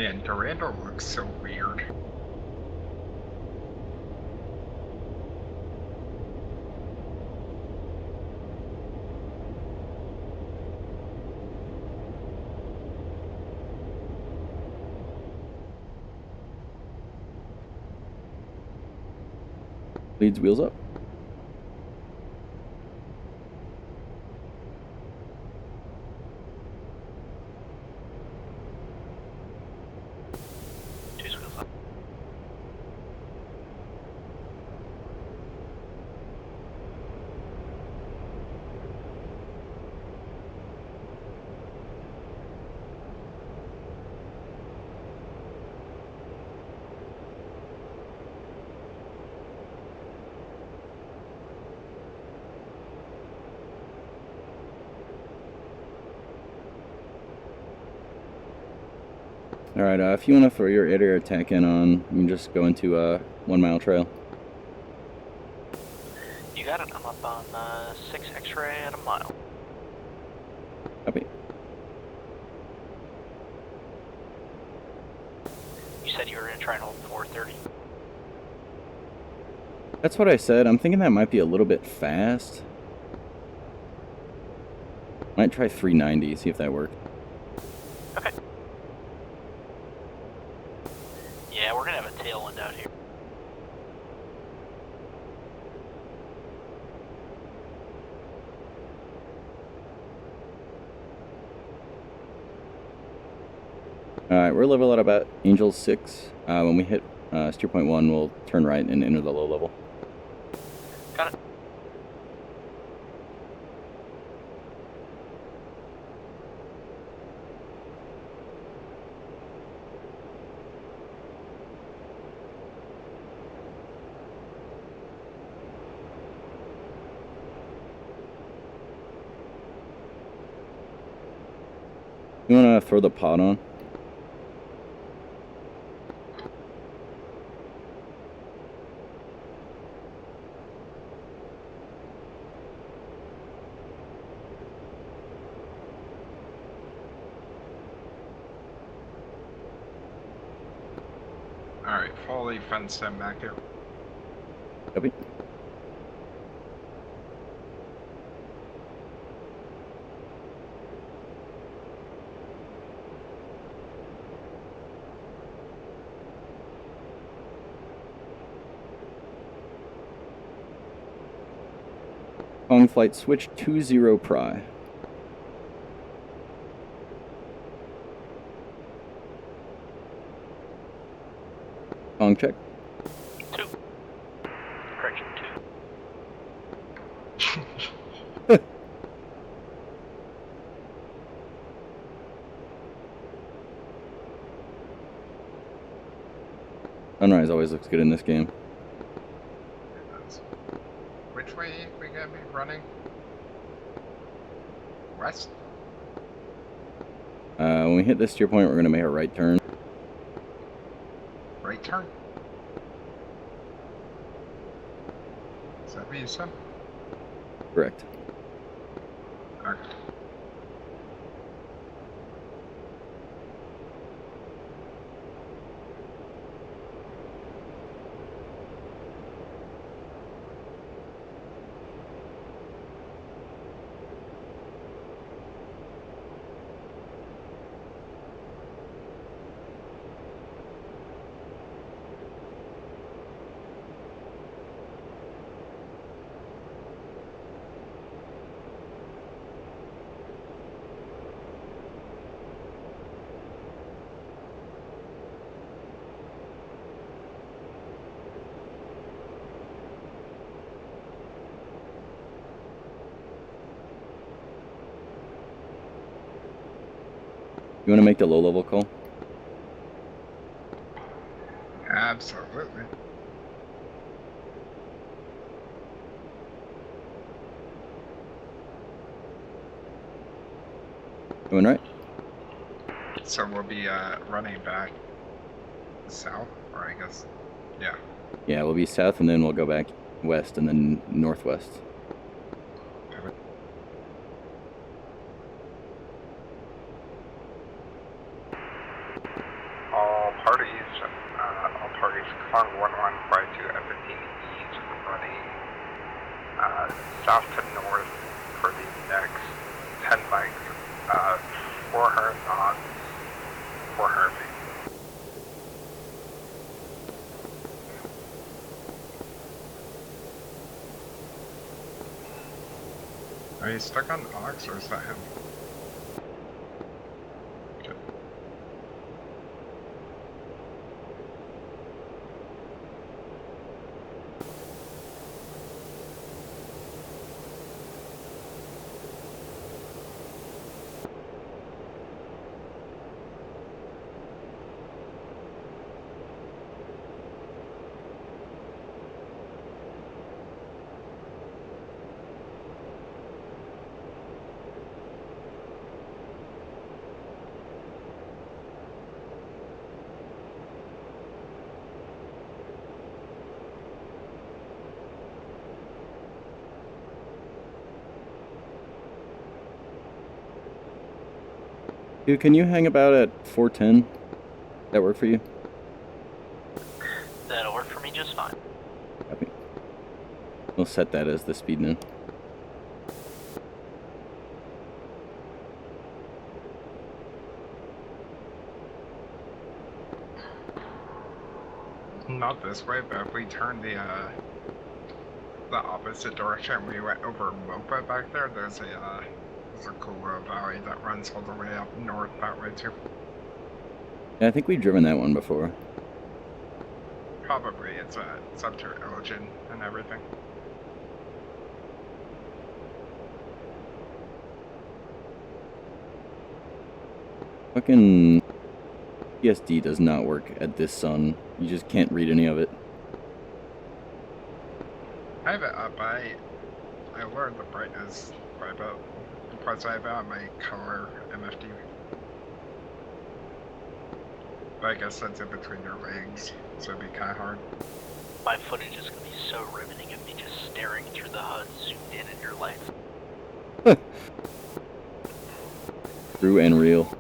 Man, Durando looks so weird. Leads wheels up. Alright, if you want to throw your air attack in on, you can just go into 1 mile trail. You got it, I'm up on 6 X-ray at a mile. Copy. You said you were going to try and hold 430. That's what I said. I'm thinking that might be a little bit fast. Might try 390, see if that works. Okay. Yeah, we're going to have a tailwind out here. Alright, we're level at about Angel 6. When we hit steer point 1, we'll turn right and enter the low level. Got it. You want to throw the pod on? Alright, fully fenced in back here. Copy. Kong flight switch 20 pry. Kong check. 2. Correction, 2. Sunrise always looks good in this game. Which way we gonna be running? West? When we hit this steer point, we're going to make a right turn. Right turn? Is that what you said? Correct. Okay. You want to make the low level call? Absolutely. Going right? So we'll be running back south, or I guess, yeah. Yeah, we'll be south and then we'll go back west and then northwest. south to north for the next 10 mics, 400 knots, 400 feet. Are you stuck on Ox or is that him? Okay. Dude, can you hang about at 410? That work for you? That'll work for me just fine. Copy. We'll set that as the speed now. Not this way, but if we turn the opposite direction, we went over Mopa back there. There's a cool little valley that runs all the way up north that way too. Yeah, I think we've driven that one before. Probably it's up to Elgin and everything. Fucking PSD does not work at this sun. You just can't read any of it. I have it up. I lowered the brightness by about. Plus, I have it on my color MFD. But I guess that's in between your legs, so it'd be kind of hard. My footage is going to be so riveting of me just staring through the HUD zoomed in at your lights. True and real.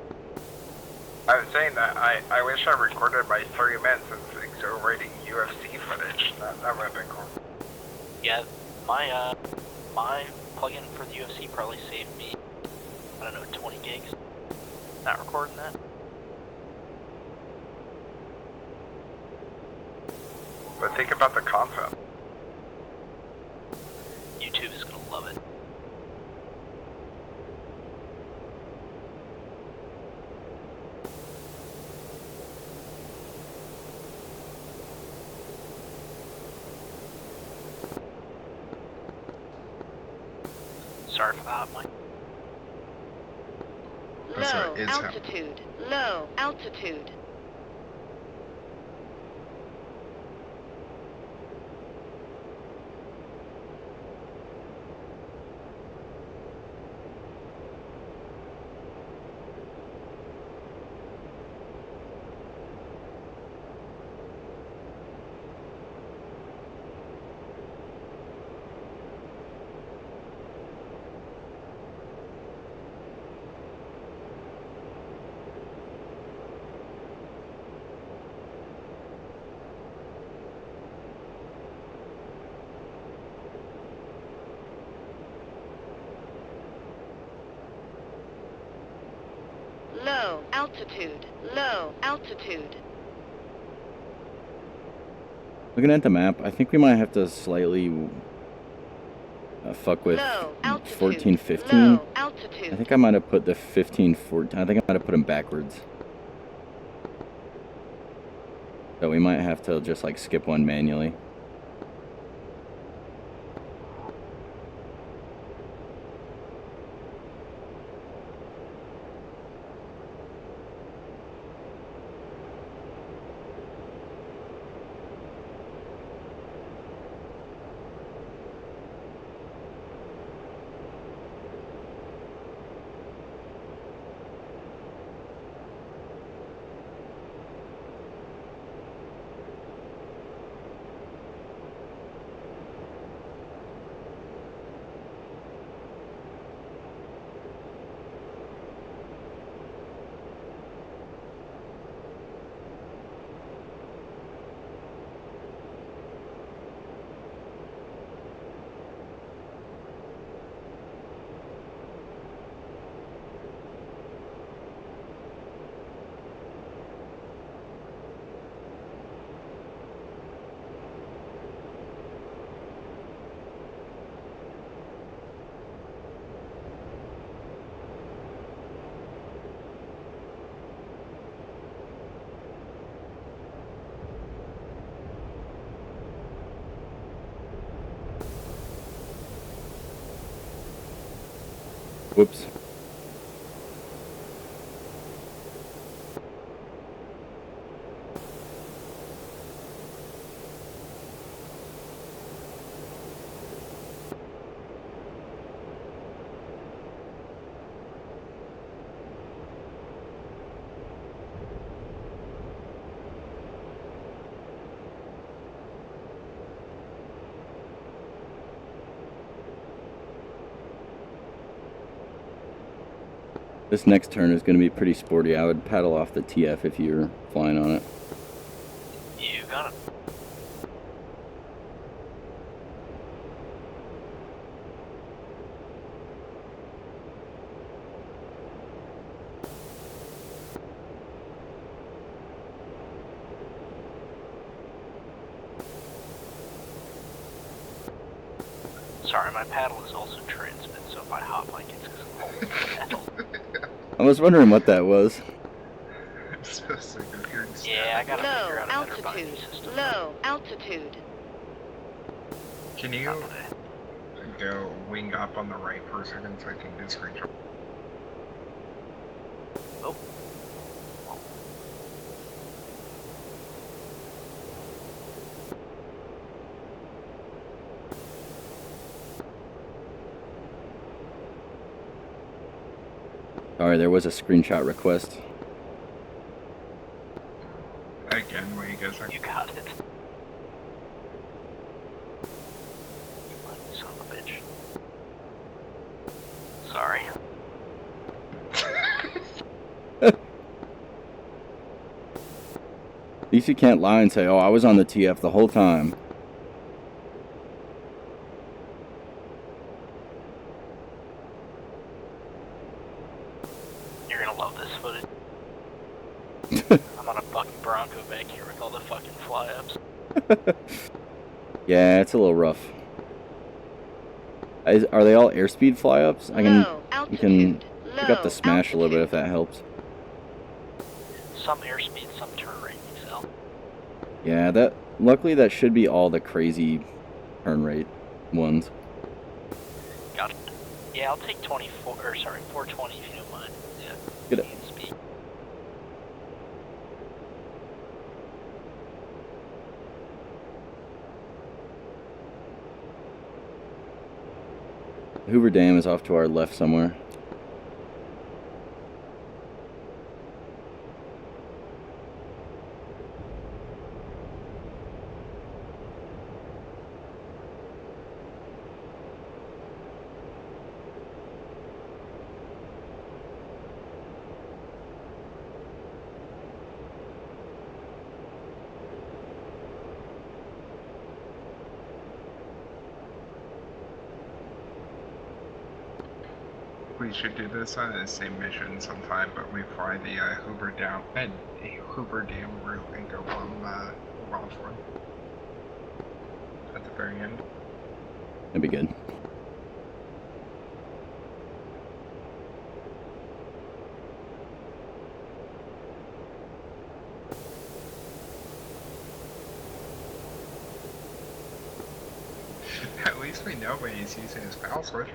I was saying that I wish I recorded my 30 minutes of exhilarating UFC footage. That would have been cool. Yeah, my plugin for the UFC probably saved me, I don't know, 20 gigs. Not recording that. But think about the content. YouTube is going to love it. Sorry for that, Mike. Low altitude. Low altitude. Low altitude. Low altitude. Looking at the map, I think we might have to slightly fuck with 14, 15. Low altitude. I think I might have put the 15, 14. I think I might have put them backwards. So we might have to just like skip one manually. Whoops. This next turn is going to be pretty sporty. I would paddle off the TF if you're flying on it. You got it. Sorry, my paddle is also transmit, so if I hop like it's because I'm holding the paddle. I was wondering what that was. I'm so sick of hearing Yeah, I gotta Low figure out a better binding altitude. system. Low altitude. Can you go wing up on the right for a second so I can do screenshot? Oh. Sorry, there was a screenshot request. Again, what you guys are. You got it. Son of a bitch. Sorry. At least you can't lie and say, oh, I was on the TF the whole time. You're gonna love this footage. I'm on a fucking Bronco back here with all the fucking fly-ups. Yeah, it's a little rough. Are they all airspeed fly-ups? I can. Low altitude. You can pick up Low the smash a little bit if altitude. that helps. Some airspeed, some turn rate, Excel. Yeah, that. Luckily, that should be all the crazy turn rate ones. Got it. Yeah, I'll take 24, or sorry, 420 if you don't mind. Yeah. Get it. Speed. Hoover Dam is off to our left somewhere. We should do this on the same mission sometime, but we fly the Hoover Dam route and go on Wildford at the very end. That'd be good. At least we know when he's using his mouse switch.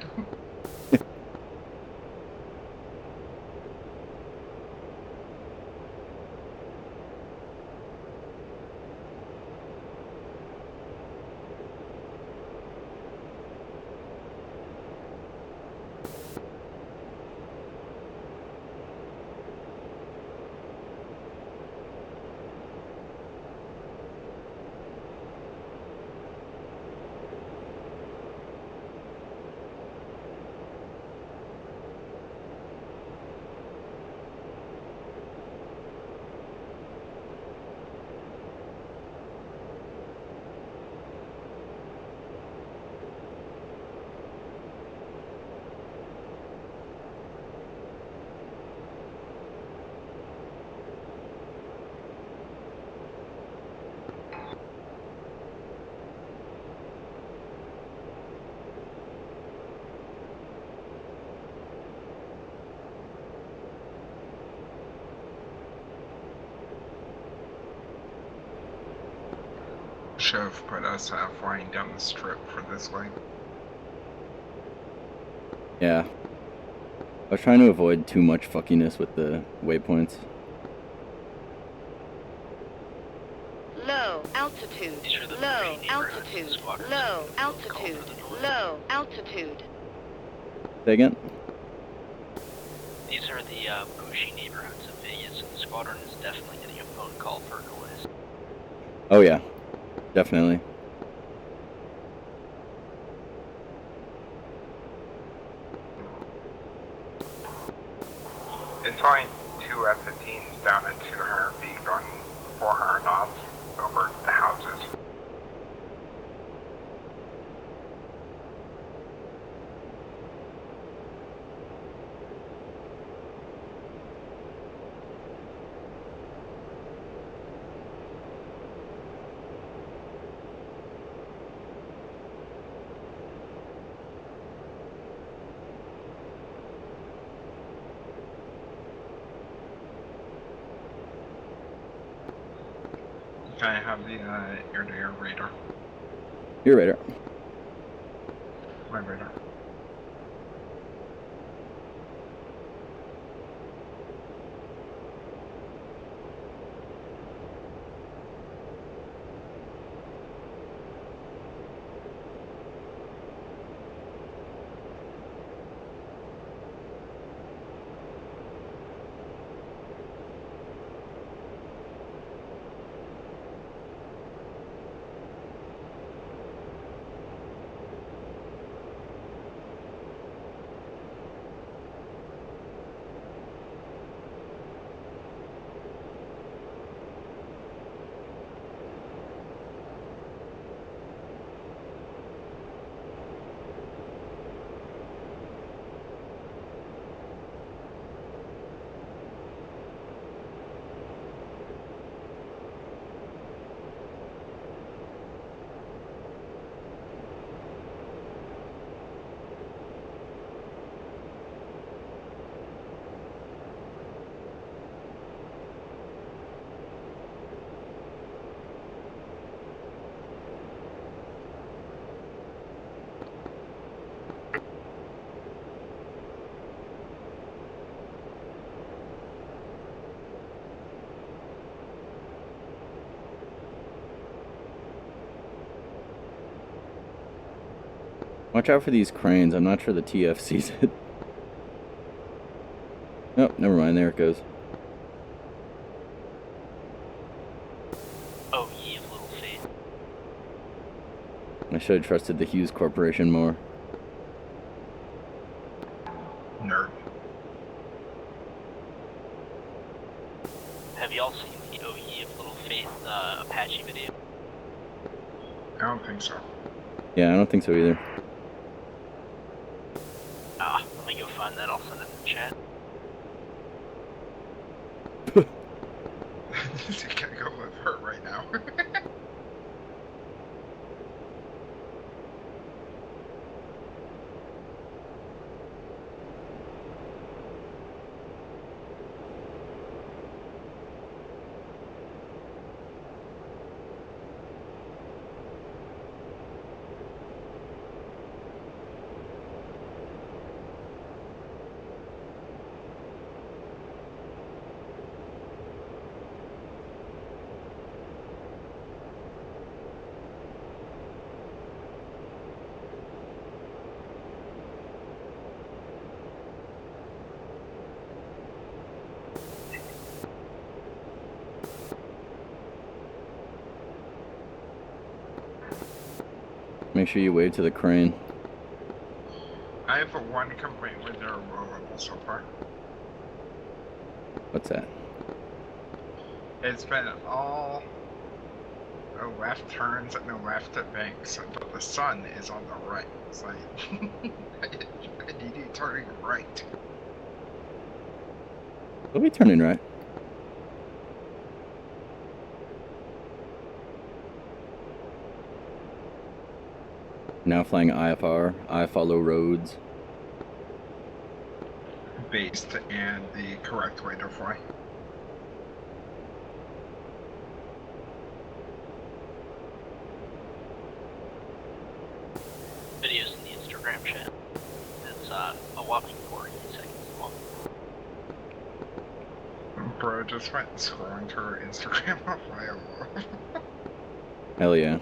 Should have put us flying down the strip for this way. Yeah. I was trying to avoid too much fuckiness with the waypoints. Low altitude. Low altitude. Low altitude. Low altitude. Say again? These are the bougie neighborhoods of Vegas, and the squadron is definitely getting a phone call for noise. Oh yeah, definitely. It's only 2 F-15s down at 200 feet going 400 knots over the houses. Can I have the air-to-air radar? Your radar. My radar. Watch out for these cranes. I'm not sure the TF sees it. Oh, never mind. There it goes. Oh, ye of little faith. I should have trusted the Hughes Corporation more. Nerd. Have y'all seen the Oh Ye of Little Faith Apache video? I don't think so. Yeah, I don't think so either. Let me go find that, I'll send it in the chat. You gotta go with her right now. Make sure you wave to the crane. I have one complaint with their roll level so far. What's that? It's been all left turns and the left banks, but the sun is on the right. It's like, I need you turning right. We'll be turning right. Now flying IFR. I follow roads. Based and the correct way to fly. Videos in the Instagram chat. It's a whopping 14 seconds long. one. Bro just went scrolling through her Instagram on file. Hell yeah.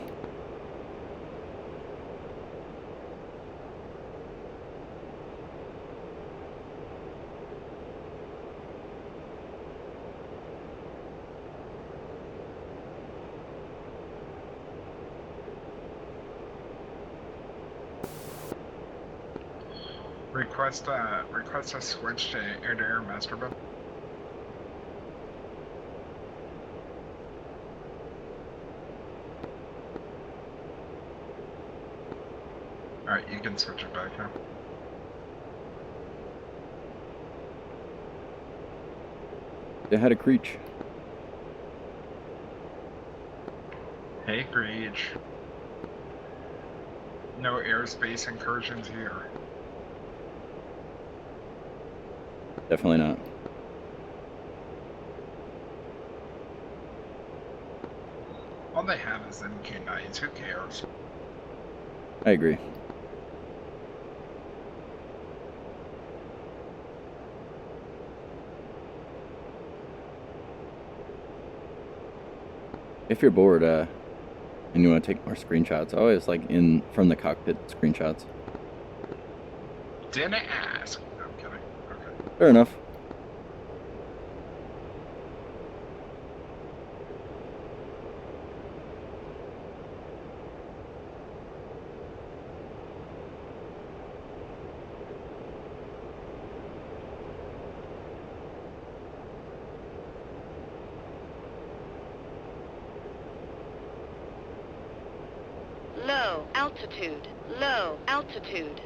Request a switch to air-to-air master bed. Alright, you can switch it back now. They had a Creech. Hey, Creech. No airspace incursions here. Definitely not. All they have is MQ9s, who cares? I agree. If you're bored, and you want to take more screenshots, always like in from the cockpit screenshots. Didn't ask. No, I'm kidding. Okay. Fair enough. Low altitude. Low altitude.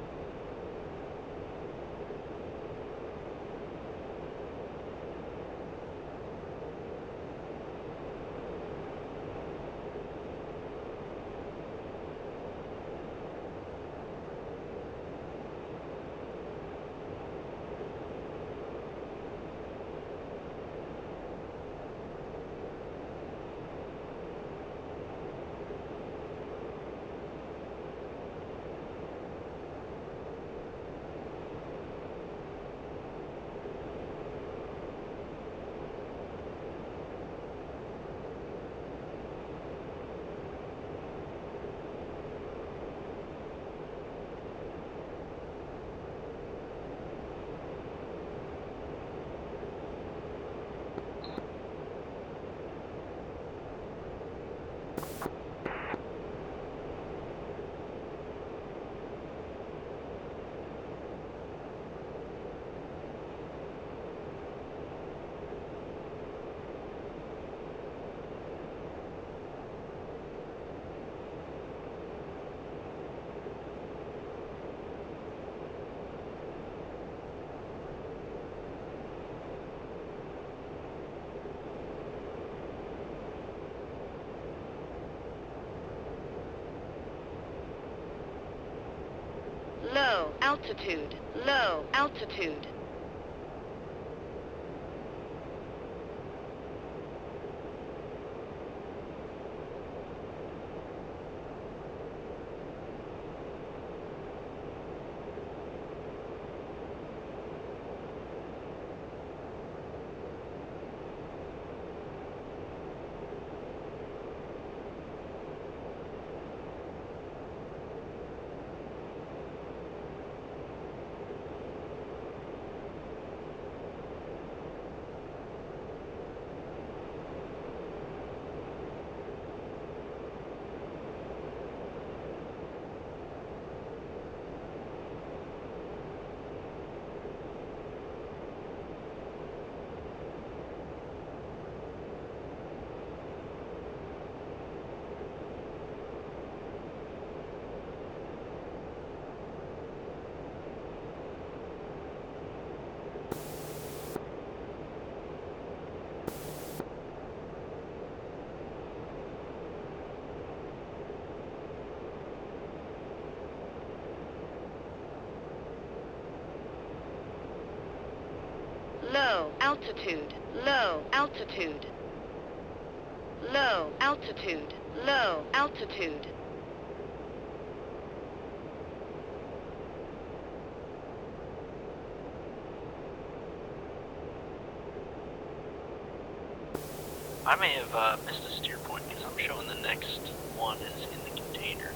Low altitude. Low altitude. Low altitude. Low altitude. Low altitude. Low altitude. I may have missed a steer point because I'm showing the next one is in the container.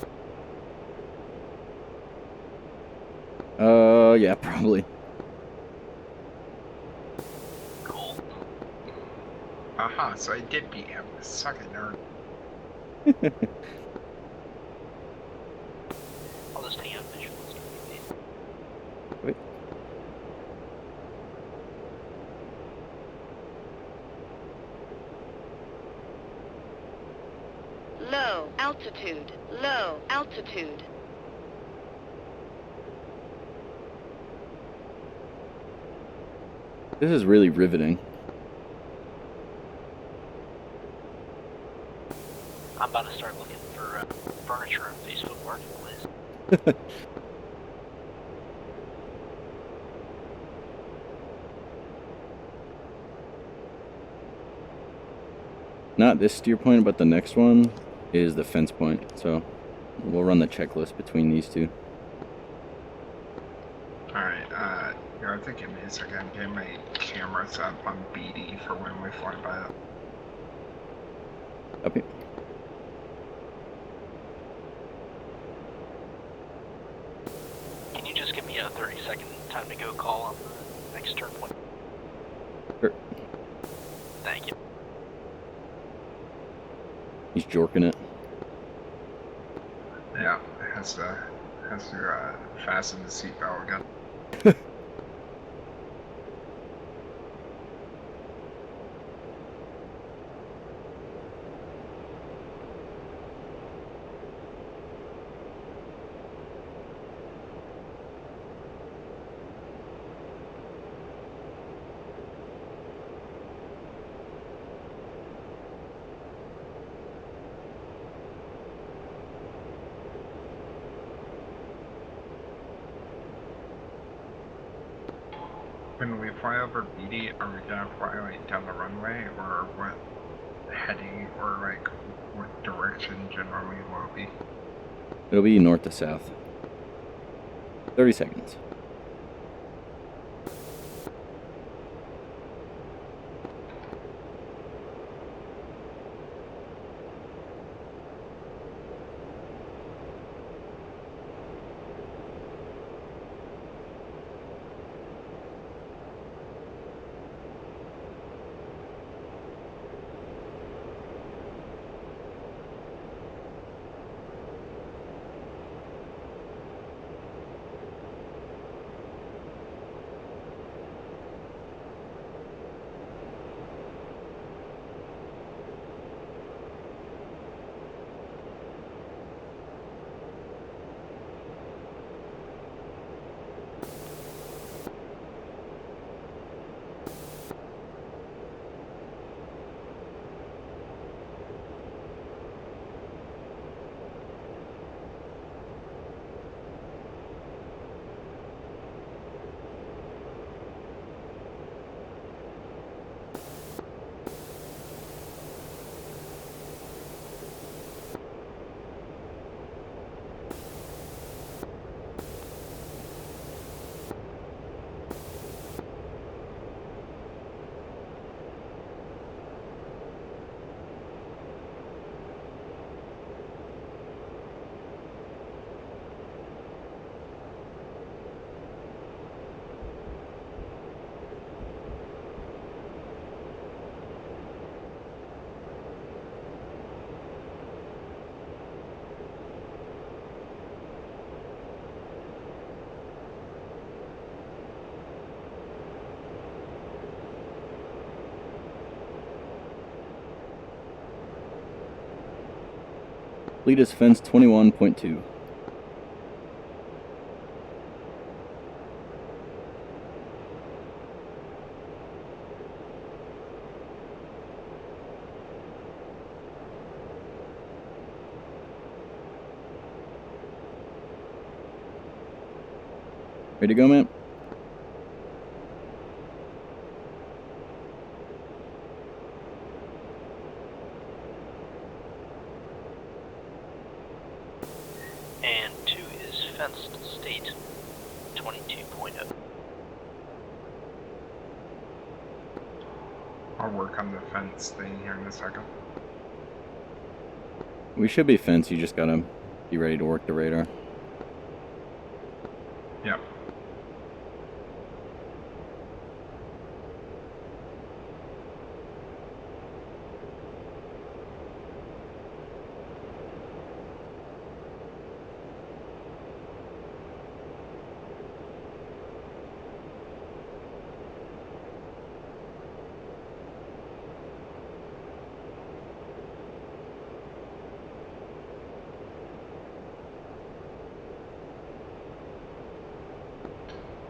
Yeah, probably. Cool. Aha, so I did beat him. Suck it, nerd. I'll just hang out visuals. Wait. Low altitude. Low altitude. This is really riveting. I'm about to start looking for furniture on Facebook Marketplace. Not this steer point, but the next one is the fence point. So we'll run the checklist between these two. Alright, you have to give me a second. Get my camera set up on BD for when we fly by it. Okay. Can you just give me a 30-second time to go call on the next turn point? Sure. Thank you. He's jorking it. Yeah, it has to fasten the seatbelt again. When we fly over BD, are we gonna fly like down the runway, or what heading, or like what direction generally will it be? It'll be north to south. 30 seconds. Lead is fence 21.2. Ready to go, man? And 2 is fenced state 22.0. work on the fence thing here in a second. We should be fenced, you just gotta be ready to work the radar. Yep.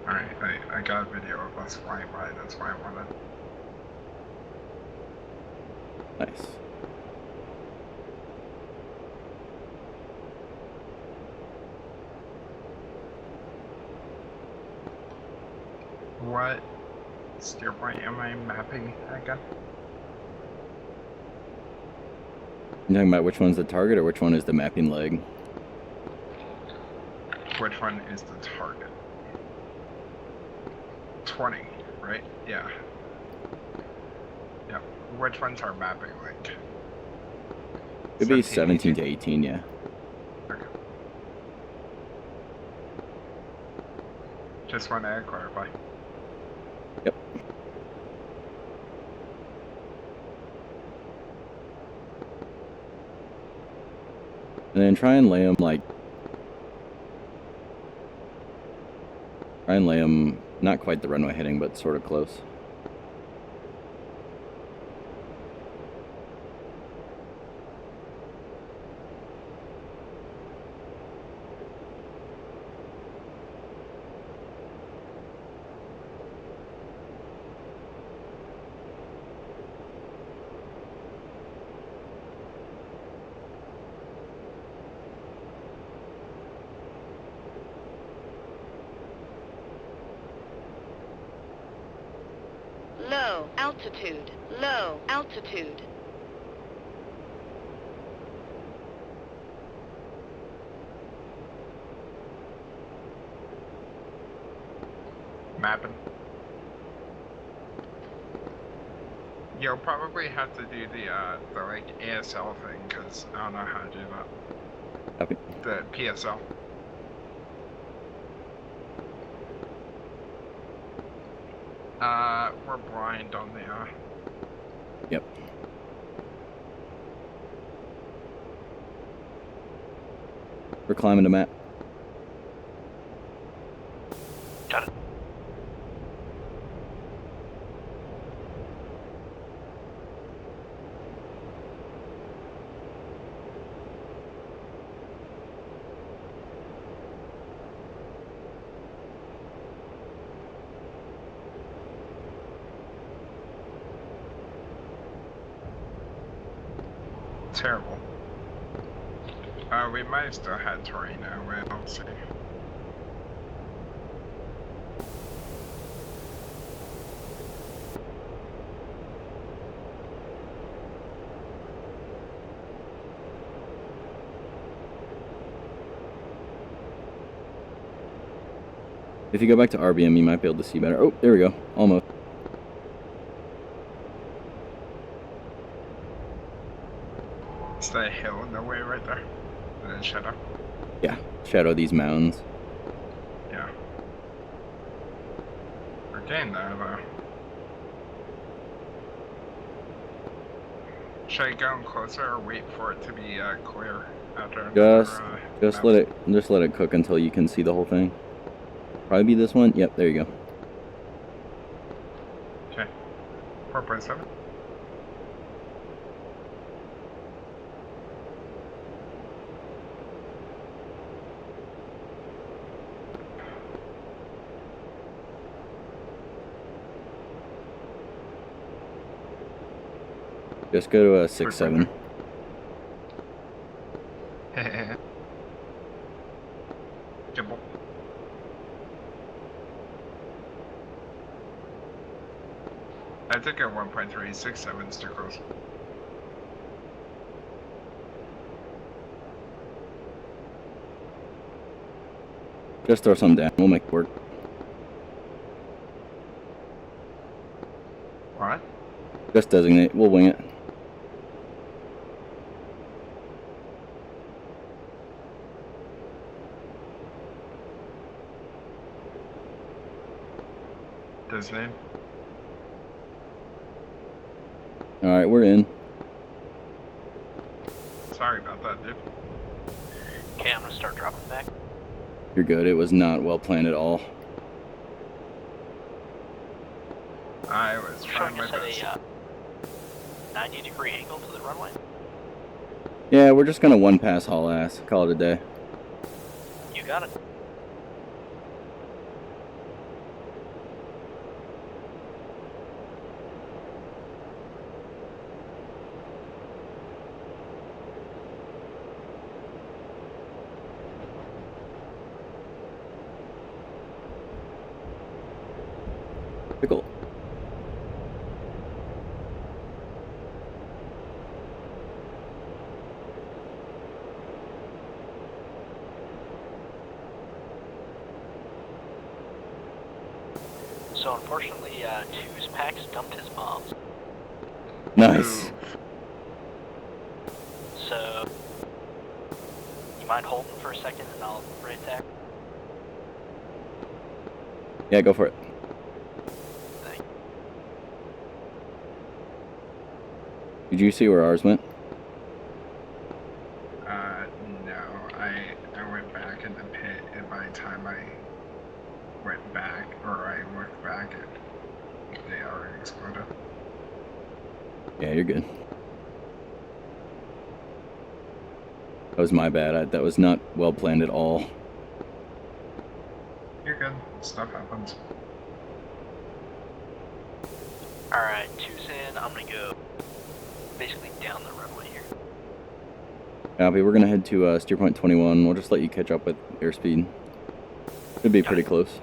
Alright, I got a video of us flying by, that's why I wanted. Nice. What steer point am I mapping again? You talking about which one's the target or which one is the mapping leg? Which one is the target? 20, right? Yeah. Yep. Which one's our mapping link? Could be 17 to 18, yeah. Okay. Just want to clarify. Yep. And then try and lay them not quite the runway heading, but sort of close. Low altitude. Low altitude. Mapping. You'll probably have to do the like ASL thing, because I don't know how to do that. Copy. The PSL. We're blind on the Yep. We're climbing the map. Got it. terrible. We might have still had Torino, we'll see. If you go back to RBM, you might be able to see better. Oh, there we go. Almost. Is that a hill in the way right there? And then shadow? Yeah, shadow these mountains. Yeah. We're getting there though. Should I go in closer or wait for it to be clear after? Just let it cook until you can see the whole thing. Probably be this one. Yep, there you go. Okay. 4.7. Just go to a 6-7. Jibble. I think at 1.367 too close. Just throw some down. We'll make it work. What? Just designate. We'll wing it. Designate. Alright, we're in. Sorry about that, dude. Okay, I'm gonna start dropping back. You're good. It was not well planned at all. I was trying Showing my us at best. a 90-degree angle to the runway. Yeah, we're just gonna one pass haul ass. Call it a day. You got it. Pickle. So unfortunately, Two's Pax dumped his bombs. Nice. Ooh. So you mind holding for a second and I'll re-attack? Yeah, go for it. Thank Did you see where ours went? No. I went back in the pit, and by the time I went back, or I looked back, they already exploded. Yeah, you're good. That was my bad. That was not well planned at all. You're good. Stuff happens. Alright, Two's in. I'm gonna go basically down the runway here. Copy. We're gonna head to steer point 21. We'll just let you catch up with airspeed. Should be pretty close.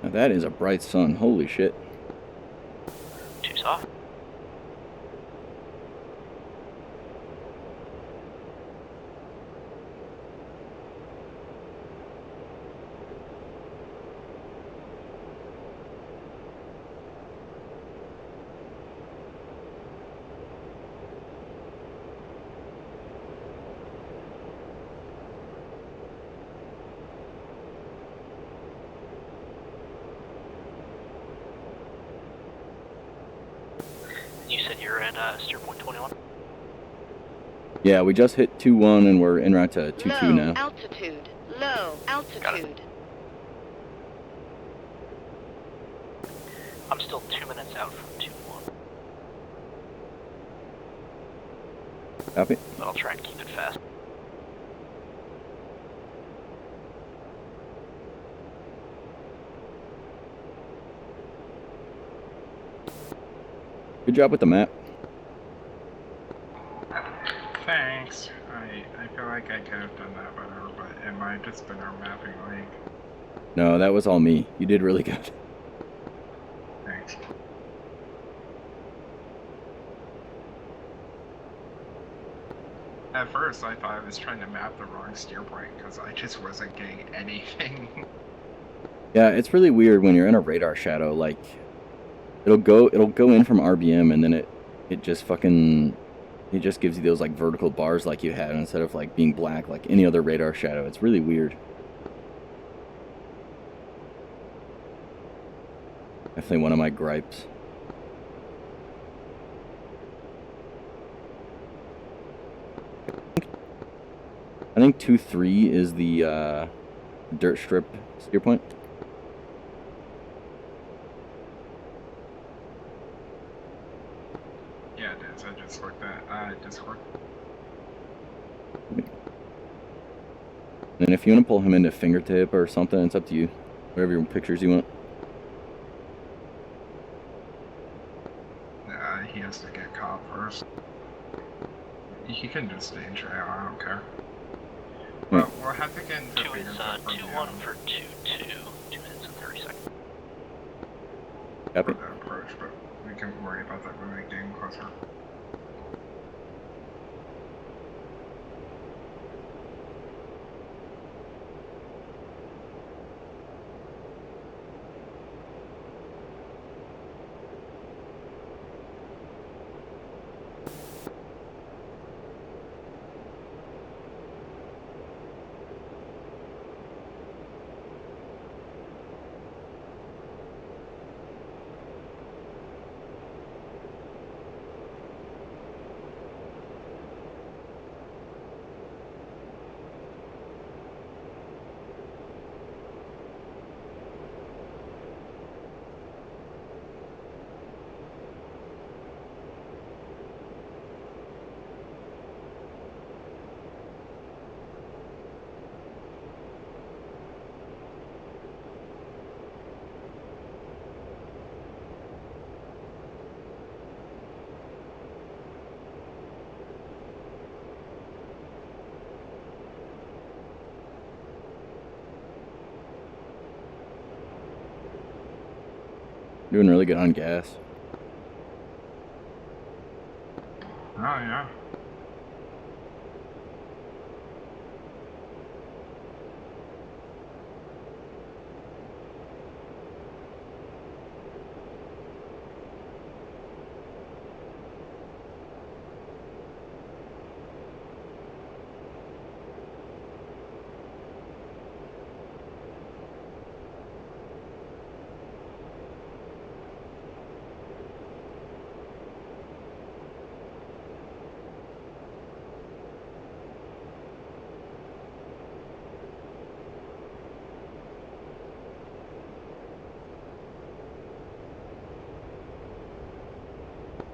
Now that is a bright sun. Holy shit. Two's off. You said you're at steer point 21? Yeah, we just hit 2-1 and we're en route to 2-2 Low now. altitude. Low altitude. I'm still 2 minutes out from 2-1, Copy. but I'll try and keep it fast. Good job with the map. Thanks. I feel like I could have done that better, but it might have just been our mapping league. No, that was all me. You did really good. Thanks. At first, I thought I was trying to map the wrong steer point because I just wasn't getting anything. Yeah, it's really weird when you're in a radar shadow. Like, it'll go in from RBM and then it just gives you those like vertical bars like you had instead of like being black like any other radar shadow. It's really weird. Definitely one of my gripes. I think 2-3 is the dirt strip steer point. Yeah, it is. I just looked at Discord. And if you want to pull him into fingertip or something, it's up to you. Whatever your pictures you want. No, tries to get caught first. He can just stay in trail, I don't care. But we'll have to get into 2 is 2-1 for 2-2. 2 minutes and 30 seconds. Copy. for the approach, but we can worry about that when we get in closer. Doing really good on gas. Oh, yeah.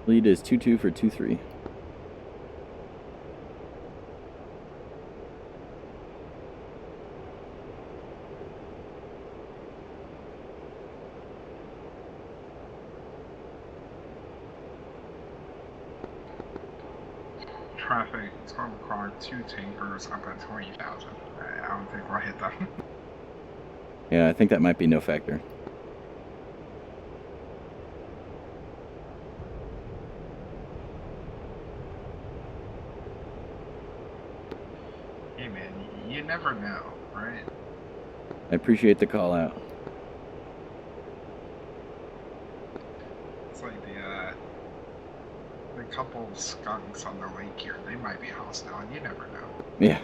Lead is 2-2 for 2-3. Traffic, it's going to require 2 tankers up at 20,000. I don't think we'll hit them. Yeah, I think that might be no factor. Hey man, you never know, right? I appreciate the call out. It's like the couple of skunks on the lake here, they might be hostile, you never know. Yeah.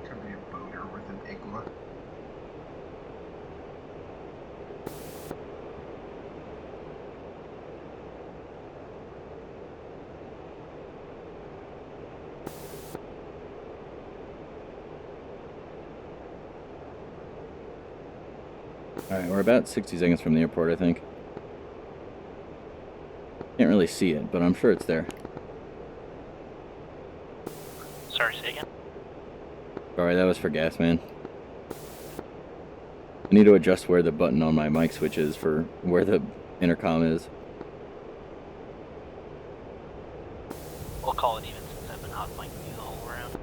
Could be a boater with an igloo. Alright, we're about 60 seconds from the airport, I think. Can't really see it, but I'm sure it's there. Sorry, say again? Sorry, that was for Gasman. I need to adjust where the button on my mic switch is for where the intercom is. We'll call it even since I've been hot micing you the whole round.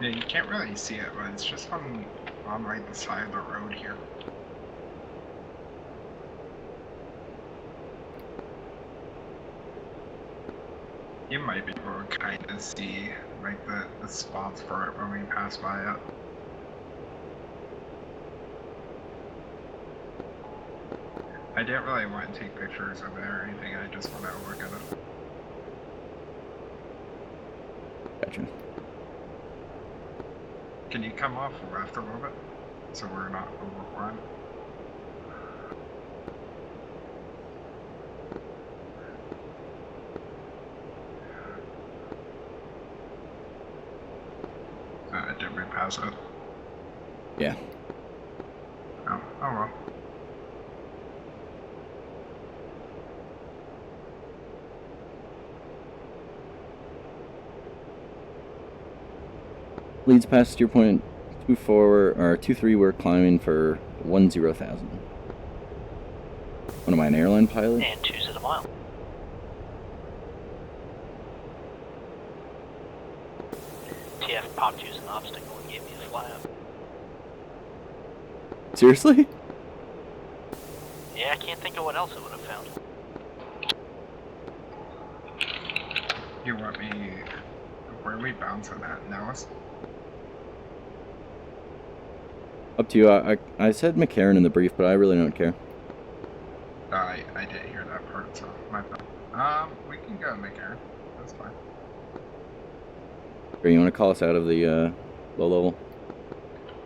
Yeah, you can't really see it, but it's just on like the side of the road here. You might be able to kind of see like the spots for it when we pass by it. I didn't really want to take pictures of it or anything, I just wanted to look at it. Gotcha. Can you come off left a little bit? So we're not overrun? Did we pass it? Yeah. Oh well. Leads past steer point 2-3, we're climbing for 10,000. What am I, an airline pilot? And 2's at a mile. TF popped you as an obstacle and gave me a fly up. Seriously? Yeah, I can't think of what else it would have found. You want me... Where are we bouncing at, Nellis? Up to you. I said McCarran in the brief, but I really don't care. I didn't hear that part, so my bad. We can go McCarran. That's fine. Or you want to call us out of the low level?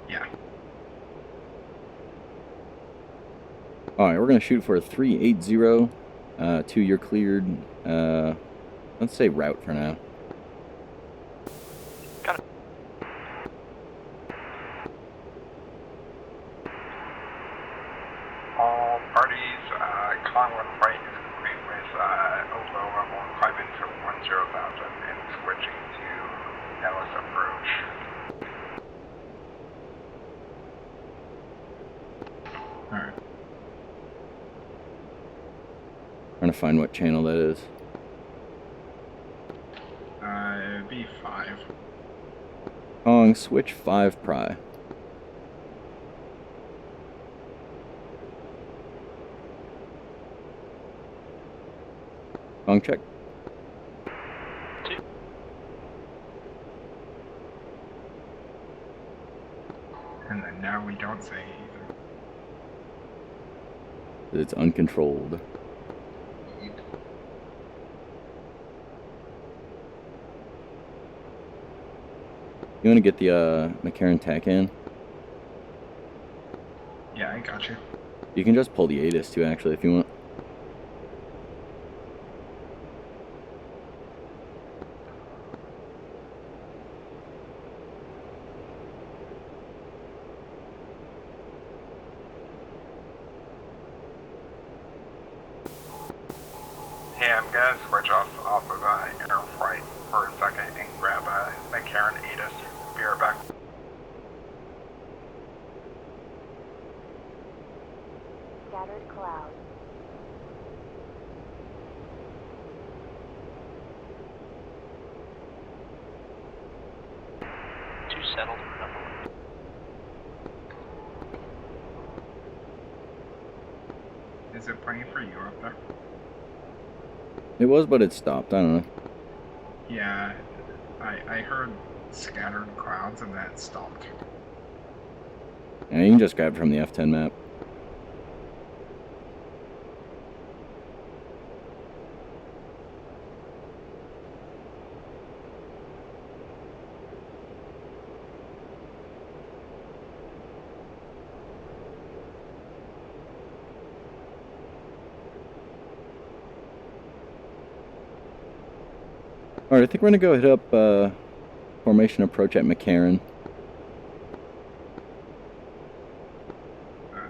Yeah. Alright, we're going to shoot for a 380. 2, you're cleared. Let's say route for now. Got it. All parties, climb with flight is complete with low level climbing to 10,000 and switching to Nellis approach. Alright. Trying to find what channel that is. It'd be 5. Kong, switch 5 pry. Kong, check. 2. And then now we don't say either. It's uncontrolled. You want to get the McCarran tack in? Yeah, I got you. You can just pull the ATIS too, actually, if you want. Yeah, I'm gonna switch off of inner flight for a second and grab a McCarran ATIS. Be right back. Scattered clouds. Two settled, number 1. Is it playing for you up there? It was, but it stopped. I don't know. Yeah, I heard scattered clouds and that stopped. Yeah, you can just grab it from the F10 map. Alright, I think we're going to go hit up formation approach at McCarran.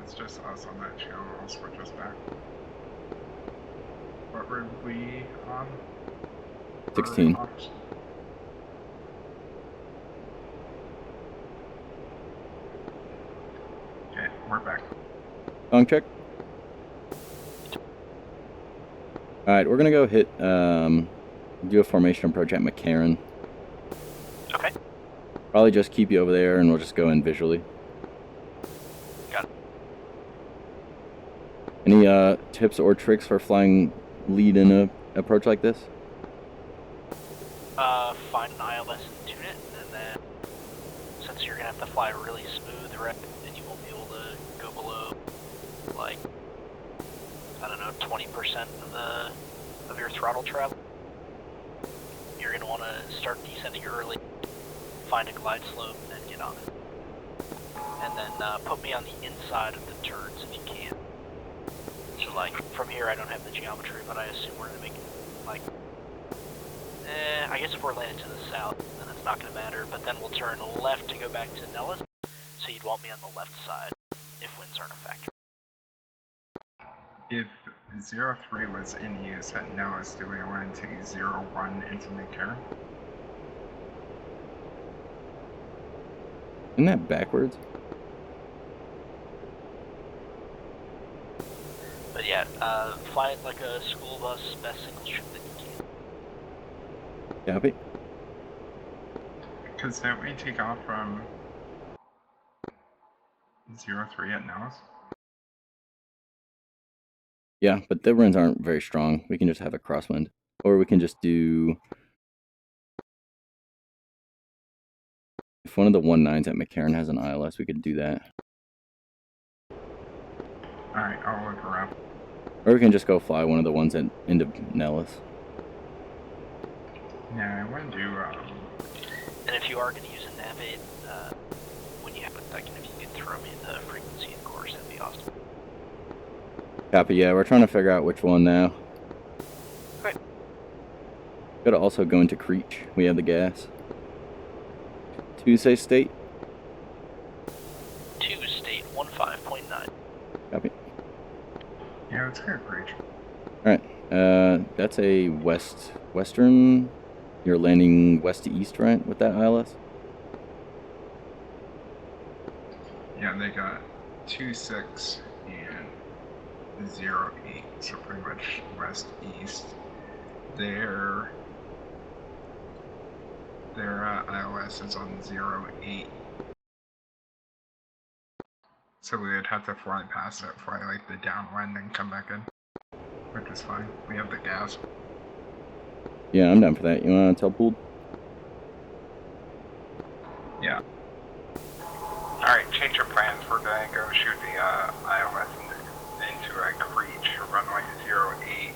It's just us on that channel. I'll switch us back. What were we on? 16. Okay, we're back. Gong check. Alright, we're going to go hit, do a formation approach at McCarran. Okay. Probably just keep you over there and we'll just go in visually. Got it. Any tips or tricks for flying lead in a approach like this? Find an ILS and tune it, and then since you're gonna have to fly really smooth, right, and you won't be able to go below, like, I don't know, 20% of your throttle travel. You're gonna want to start descending early, find a glide slope, and get on it. And then put me on the inside of the turns if you can. So like, from here I don't have the geometry, but I assume we're gonna make, like, I guess if we're landing to the south, then it's not gonna matter, but then we'll turn left to go back to Nellis, so you'd want me on the left side, if winds aren't a factor. If 03 was in use at Nellis, do we want to take 01 into McCarran? Isn't that backwards? But yeah, fly it like a school bus, best single trip that you can. Copy. Because don't we take off from 03 at Nellis? Yeah, but the winds aren't very strong. We can just have a crosswind. Or we can just do... If one of the 1.9s at McCarran has an ILS, we could do that. Alright, I'll look around. Or we can just go fly one of the ones into Nellis. Yeah, I want to do, And if you are going to use a navigate, when you have a second, if you could throw me the frequency and course, that'd be awesome. Copy, yeah, we're trying to figure out which one now. Okay. Gotta also go into Creech. We have the gas. Tuesday state. 2 state 15.9. Copy. yeah, let's go Creech. Alright, that's a western. You're landing west to east, right, with that ILS? Yeah, they got 2.6 and 0.8, so pretty much west-east. Their iOS is on 0.8. So we would have to fly past it, fly like the downwind and come back in. Which is fine. We have the gas. Yeah, I'm down for that. You wanna tell Pooled? Yeah. Alright, change your plans. We're gonna go shoot the ILS into a Creech, runway 08.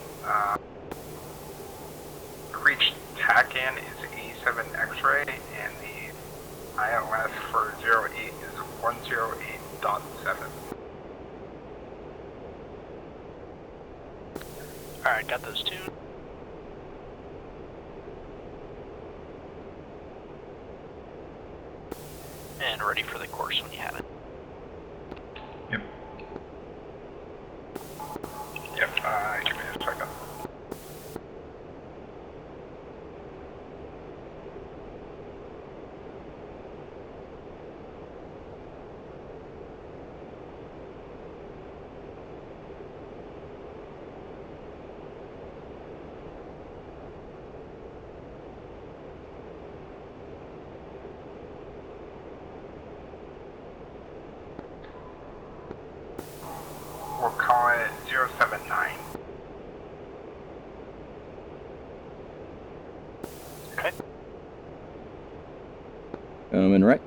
Creech TACAN is A7 X-ray, and the ILS for 08 is 108.7. Alright, got those two. And ready for the course when you have it. Yep. Yep, give me a second. We'll call it 079. Okay. Coming right.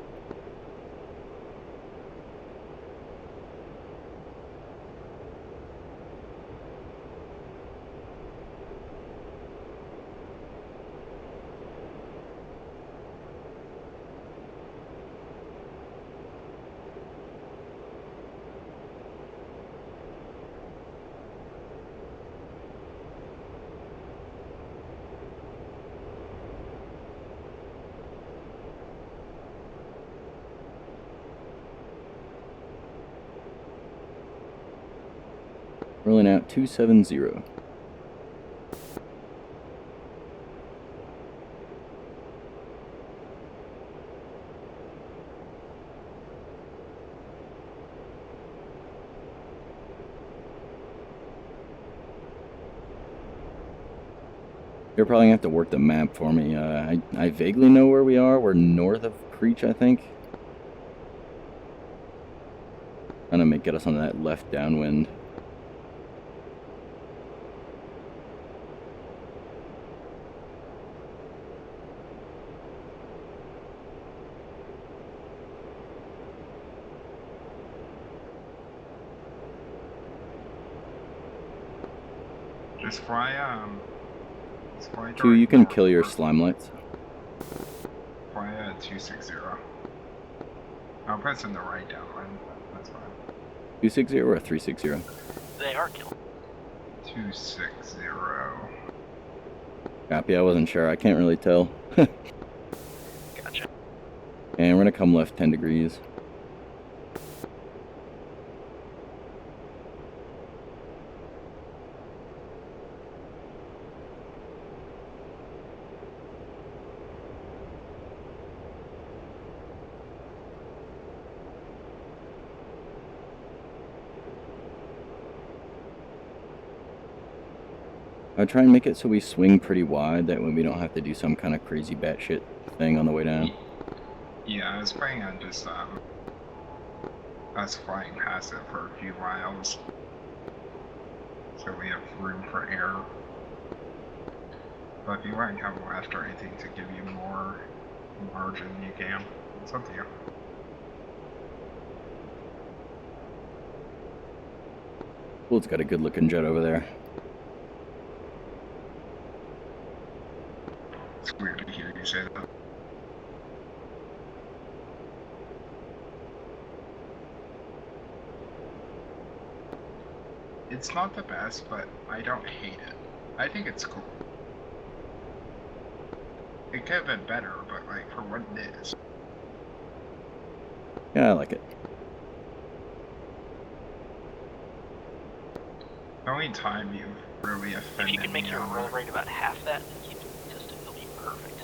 Rolling out 270. You're probably gonna have to work the map for me. I vaguely know where we are. We're north of Creech, I think. Trying to get us on that left downwind. Just fly, Q, you can direct kill your north. slime lights. Fly 260. I'll put us in the right downwind. That's fine. 260 or 360? They are killed. 260. Copy, I wasn't sure. I can't really tell. Gotcha. And we're gonna come left 10 degrees. I try and make it so we swing pretty wide. That way we don't have to do some kind of crazy batshit thing on the way down. Yeah, I was planning on just us flying past it for a few miles, so we have room for air. But if you want to come left or anything to give you more margin, you can. It's up to you. Well, it's got a good looking jet over there. It's weird to hear you say that. It's not the best, but I don't hate it. I think it's cool. It could have been better, but like for what it is. Yeah, I like it. The only time you've really offended If you can make me your on roll that- rate about half that and keep it consistent, it'll be perfect.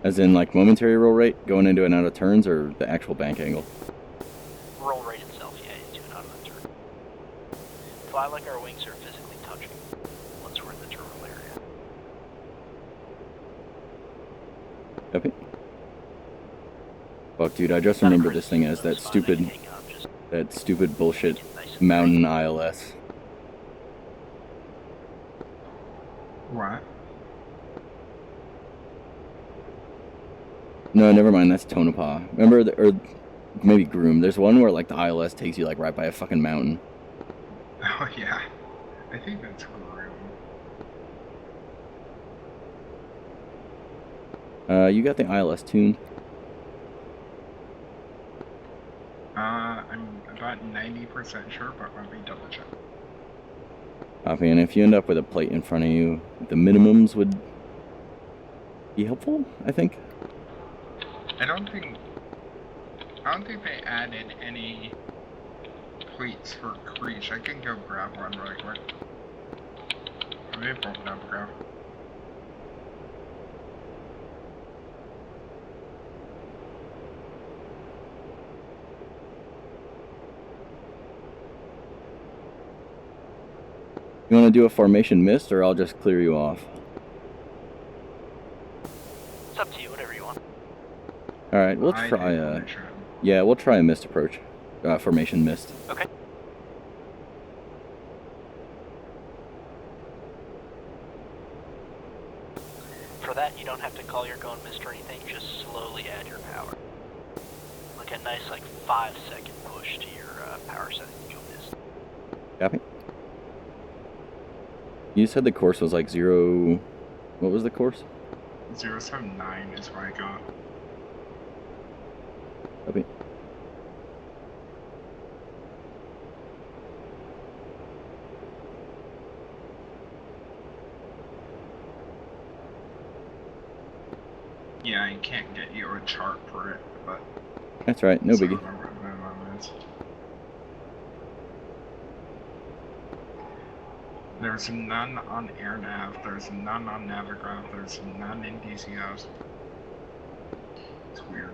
As in, like, momentary roll rate going into and out of turns, or the actual bank angle? Roll rate itself, yeah, into and out of the turn. Fly like our wings are physically touching once we're in the terminal area. Copy. Fuck, dude, I just Not a remembered this thing criticism, as it's that fine, I can stupid, hang on, just that stupid bullshit make it nice and mountain bright. ILS. What? No, never mind, that's Tonopah. Remember, or maybe Groom. There's one where, like, the ILS takes you, like, right by a fucking mountain. Oh yeah. I think that's Goreo. You got the ILS tuned? I'm about 90% sure, but let me double check. Copy, and if you end up with a plate in front of you, the minimums would be helpful, I think. I don't think they added any plates for Creech. I can go grab one really quick. Maybe both them go. You want to do a formation mist, or I'll just clear you off? It's up to you, whatever you want. Alright, we'll I try did a... wanna try. Yeah, we'll try a mist approach. Formation mist. Okay. For that, you don't have to call your going mist or anything, just slowly add your power. Like a nice, like, 5-second push to your power setting to go mist. Copy. You said the course was like 0... What was the course? 079 is what I got. Copy. Yeah, I can't get you a chart for it, but That's right, no so biggie. remember what minimum is. There's none on AirNav, there's none on Navigraph, there's none in DCS. It's weird.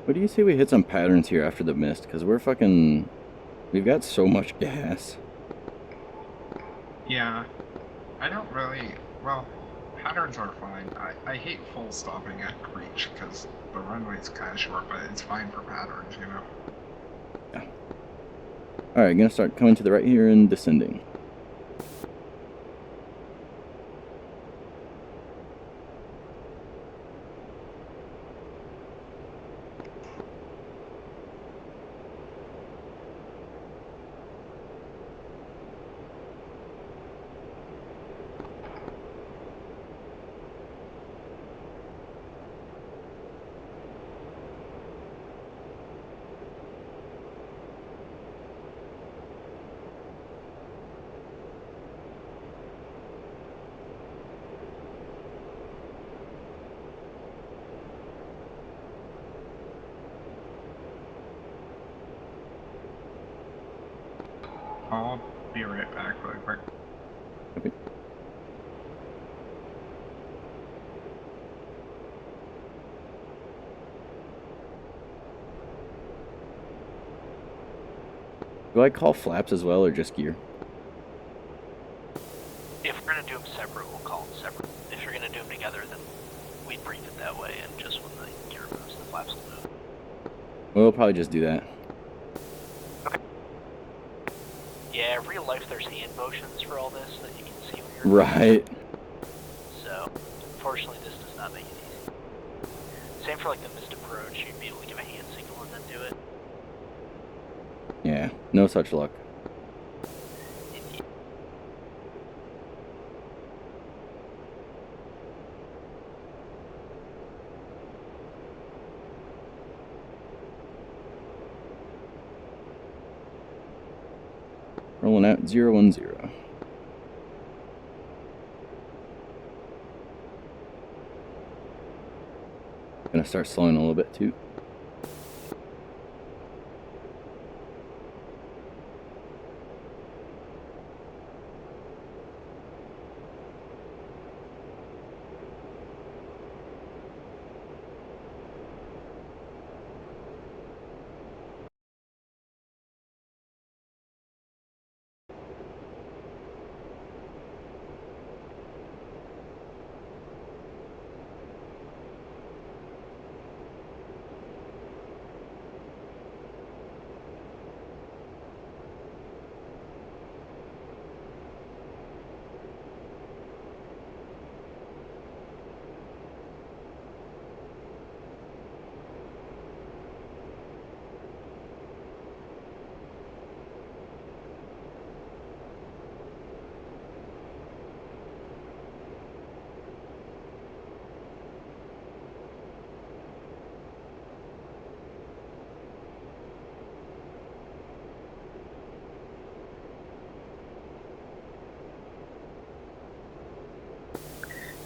What do you say we hit some patterns here after the mist? Because we're fucking... We've got so much gas. Yeah, I don't really. Well, patterns are fine. I hate full stopping at Creech because the runway's kind of short, but it's fine for patterns, you know. Yeah. All right, gonna start coming to the right here and descending. I'll be right back really quick. Okay. Do I call flaps as well, or just gear? If we're gonna do them separate, we'll call them separate. If you're gonna do them together, then we'd brief it that way, and just when the gear moves, the flaps will move. We'll probably just do that. Okay. Yeah, real life there's hand motions for all this that you can see when you're Right. So, unfortunately this does not make it easy. Same for like the missed approach, you'd be able to give a hand signal and then do it. Yeah, no such luck. Indeed. Rolling out 010. Gonna start slowing a little bit too.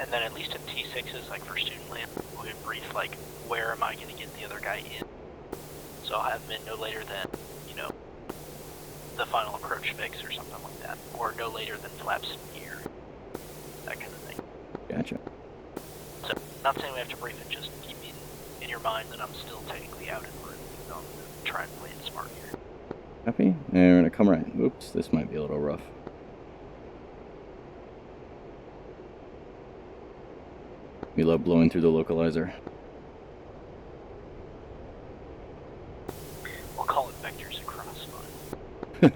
And then at least in T6s, like for student land, we'll get brief like, where am I going to get the other guy in? So I'll have him in no later than, you know, the final approach fix or something like that. Or no later than flaps here. That kind of thing. Gotcha. So, not saying we have to brief it, just keep in your mind that I'm still technically out in route. So I'm going to try and play it smart here. Copy. And we're gonna come right. Oops, this might be a little rough. We love blowing through the localizer. We'll call it vectors across fun.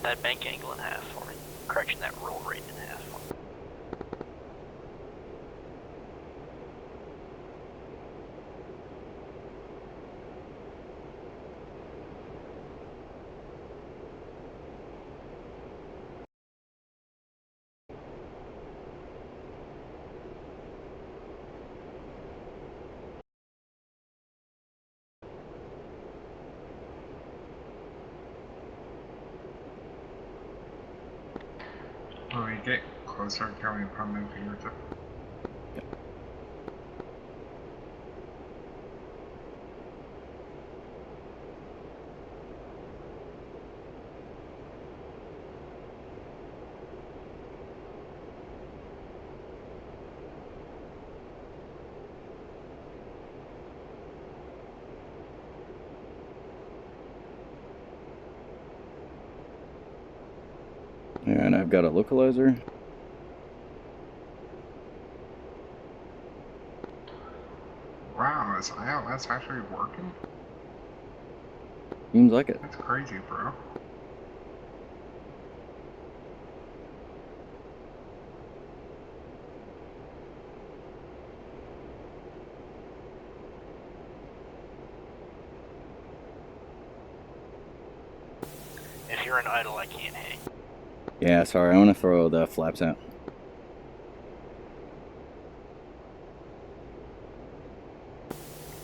that bank angle in half for me. Correction, that roll rate in half for me. When we get closer, can we put my fingertip? And I've got a localizer. Wow, is ILS actually working? Seems like it. That's crazy, bro. If you're in idle, I can't hang. Yeah, sorry, I want to throw the flaps out.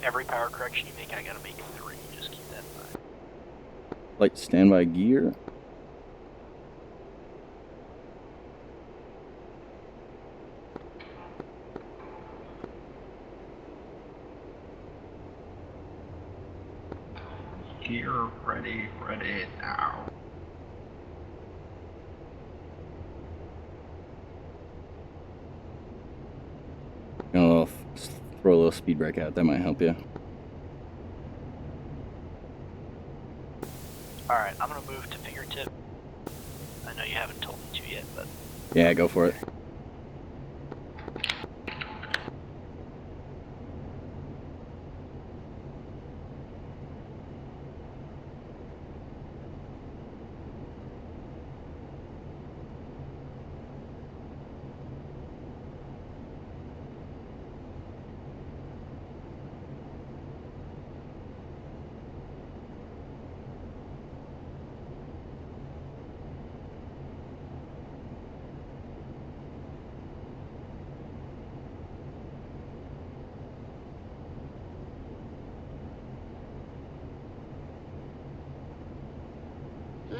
Every power correction you make, I gotta make 3. Just keep that in mind. Light standby gear. Gear ready now. Gonna throw a little speed brake out. That might help you. Alright, I'm gonna move to fingertip. I know you haven't told me to yet, but... Yeah, go for it.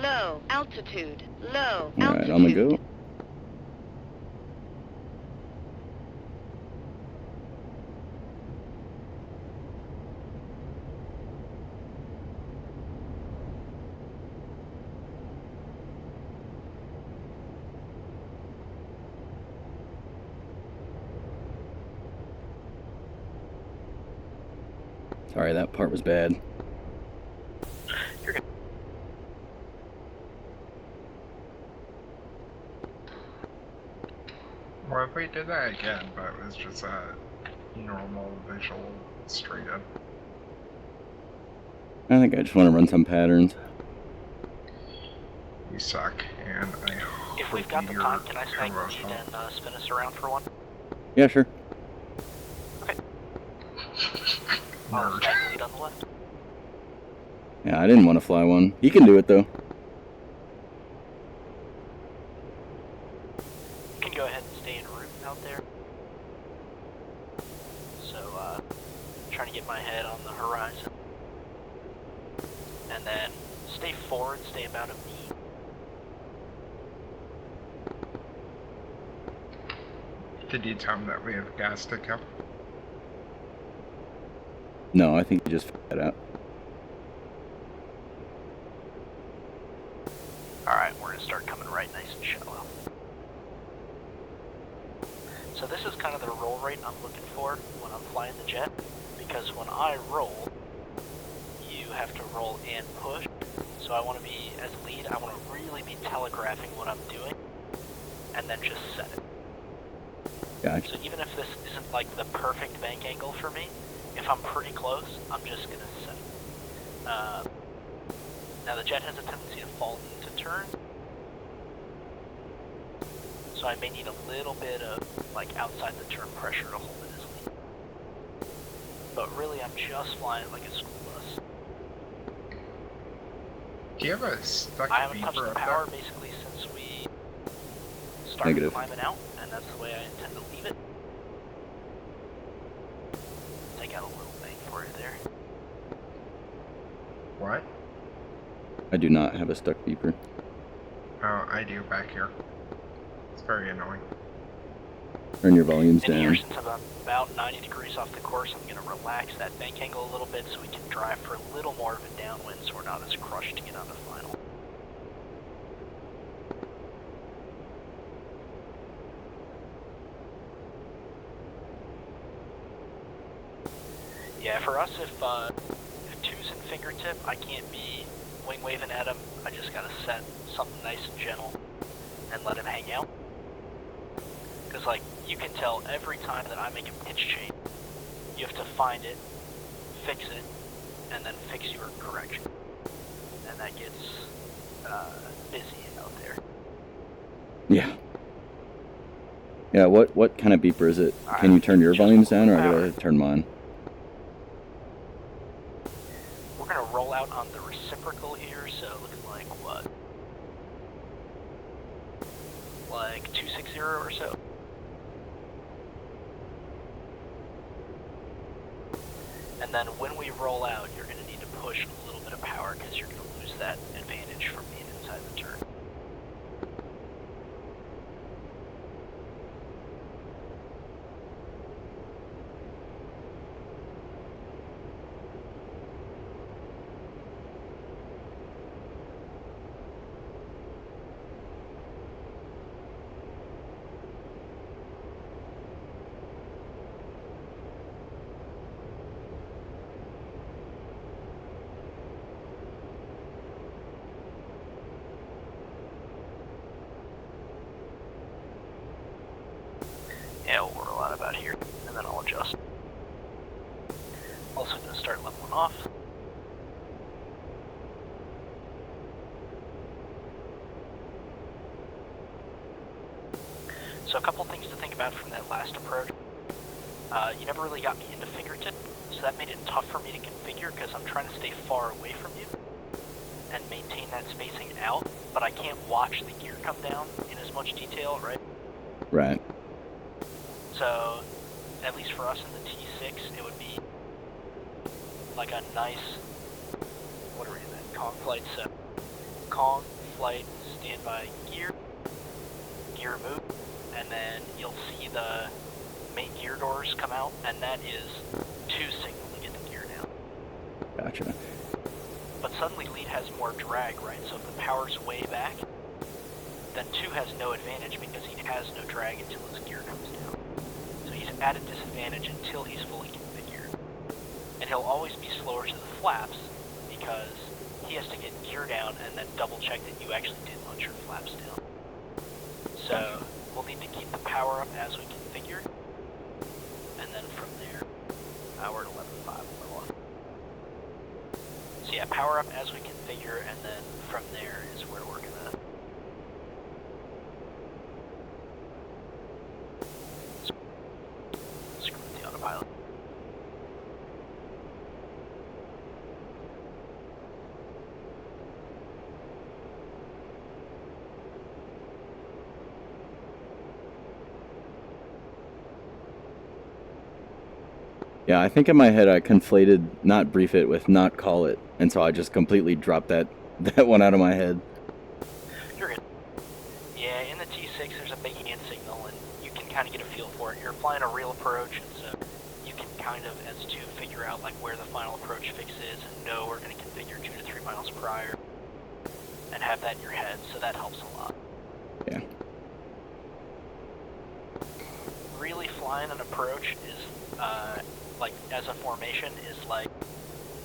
Low altitude. Low altitude. Alright, on the go. Sorry, that part was bad. You're good. Well, if we did that again, but it was just a normal visual straight up. I think I just want to run some patterns. You suck, and I If we've got the time, can I snag the lead and spin us around for one? Yeah, sure. Okay. I'll snag the lead on the left. Yeah, I didn't want to fly one. He can do it, though. You can go ahead and stay en route out there. So, trying to get my head on the horizon. And then stay forward, stay about a beat. Did you tell him that we have gas to kill? No, I think he just figured that out. Alright, we're going to start coming right nice and shallow. So this is kind of the roll rate I'm looking for when I'm flying the jet, because when I roll, you have to roll and push. So I want to be, as lead, I want to really be telegraphing what I'm doing, and then just set it. Gotcha. So even if this isn't like the perfect bank angle for me, if I'm pretty close, I'm just going to set it. Now the jet has a tendency to fall into turn, So I may need a little bit of, like, outside the turn pressure to hold it as lead. But really, I'm just flying it like a school bus. Do you have a stuck I haven't touched beeper the up power there? basically since we started Negative. climbing out, and that's the way I intend to leave it. Take out a little bang for you there. What? I do not have a stuck beeper. Oh, I do back here. It's very annoying. Turn your volumes In here, down. since I'm about 90 degrees off the course, I'm going to relax that bank angle a little bit so we can drive for a little more of a downwind so we're not as crushed to get on the final. Yeah, for us, if two's in fingertip, I can't be wing waving at him. I just gotta set something nice and gentle and let him hang out. Because, like, you can tell every time that I make a pitch change, you have to find it, fix it, and then fix your correction. And that gets busy out there. Yeah. Yeah, what kind of beeper is it? Can you turn your volumes down, or I gotta turn mine? We're gonna roll out on the reciprocal here, so looking like what? Like 260 or so? And then when we roll out, you're gonna need to push a little bit of power because you're gonna lose that advantage from being inside the turn. Yeah, we'll roll out about here, and then I'll adjust. Also gonna start leveling off. So a couple things to think about from that last approach. You never really got me into fingertip, so that made it tough for me to configure because I'm trying to stay far away from you and maintain that spacing out, but I can't watch the gear come down in as much detail, right? Right. So, at least for us in the T6, it would be like a nice, what are we in, Kong flight set. Kong flight standby gear move, and then you'll see the main gear doors come out, and that is 2 signal to get the gear down. Gotcha. But suddenly lead has more drag, right? So if the power's way back, then 2 has no advantage because he has no drag until his gear comes down. So he's at a disadvantage until he's fully configured. And he'll always be slower to the flaps because he has to get gear down and then double check that you actually did launch your flaps down. So we'll need to keep the power up as we configure. And then from there, we're at 11.5. So yeah, power up as we configure, and then from there is where we're gonna screw with the autopilot. Yeah, I think in my head I conflated not brief it with not call it, and so I just completely dropped that one out of my head. You're good. Yeah, in the T6 there's a big hand signal, and you can kind of get a feel for it. You're flying a real approach, and so you can kind of, as 2, figure out like where the final approach fix is, and know we're going to configure 2 to 3 miles prior, and have that in your head, so that helps a lot. Yeah. Really flying an approach is, like, as a formation, is like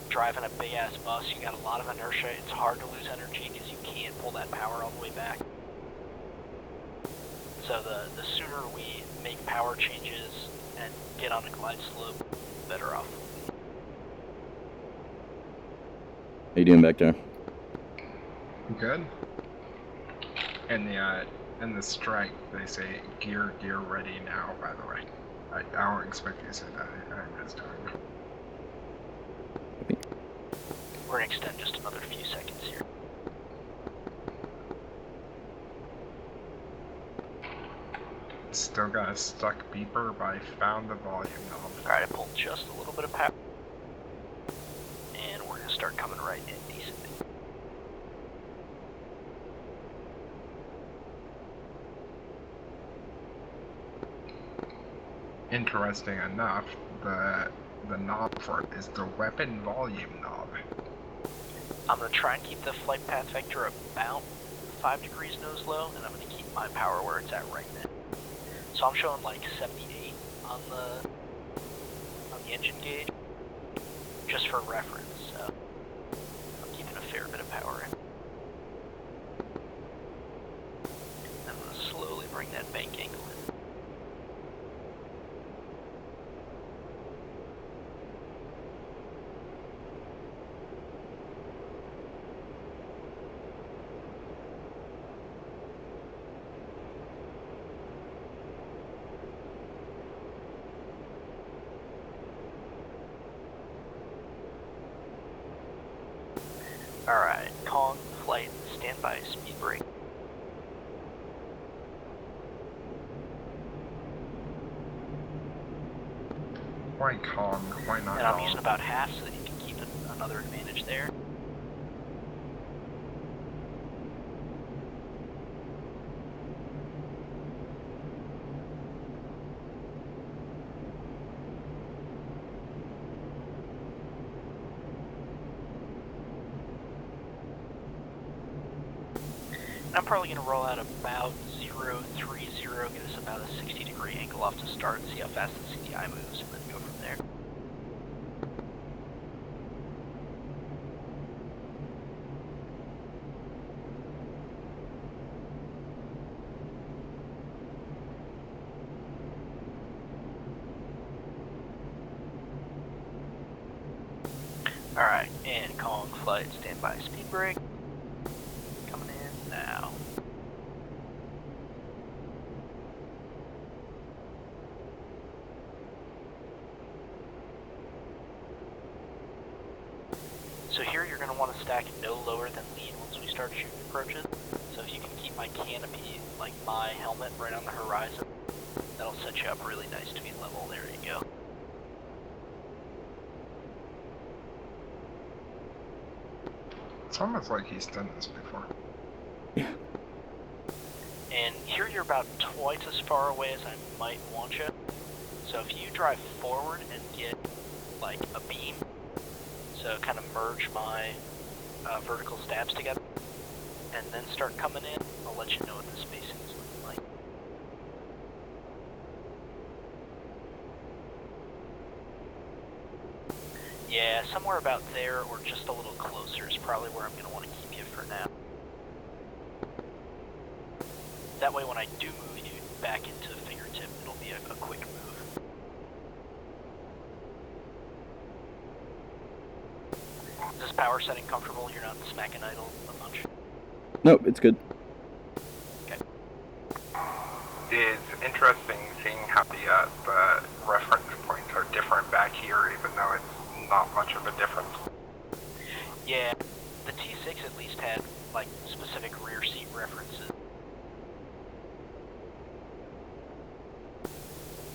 driving a big-ass bus. You got a lot of inertia. It's hard to lose energy because you can't pull that power all the way back. So the sooner we make power changes and get on a glide slope, the better off we'll be. How you doing back there? Good. And In the strike, they say gear ready now, by the way. I don't expect you to say that. I'm just doing it. We're gonna extend just another few seconds here. Still got a stuck beeper, but I found the volume knob. Alright, I pulled just a little bit of power. And we're gonna start coming right in decently. Interesting enough, the knob for it is the weapon volume knob. I'm going to try and keep the flight path vector about 5 degrees nose low, and I'm going to keep my power where it's at right now. So I'm showing like 78 on the engine gauge, just for reference. So I'm keeping a fair bit of power in. I'm going to slowly bring that bank angle in. Alright, Kong, flight, standby, speed brake. Why Kong? Why not And I'm Kong? using about half so that you can keep another advantage there. I'm probably going to roll out about 030, get us about a 60-degree angle off to start, see how fast the CDI moves, and then go from there. Alright, and Kong flight, standby, speed brake. Coming in now. So here you're going to want to stack no lower than lead once we start shooting approaches. So if you can keep my canopy, like my helmet, right on the horizon, that'll set you up really nice to be level. There you go. It's almost like he's done this before. Yeah. And here you're about twice as far away as I might want you. So if you drive forward and get like a beam, so kind of merge my vertical stabs together, and then start coming in, I'll let you know what the spacing is looking like. Yeah, somewhere about there or just a little closer is probably where I'm going to want to keep you for now. That way when I do move you back into the fingertip, it'll be a quick move. Is this power setting comfortable? You're not smacking idle a bunch? Nope, it's good. Okay. It's interesting seeing how the reference points are different back here, even though it's not much of a difference. Yeah, the T6 at least had like specific rear seat references.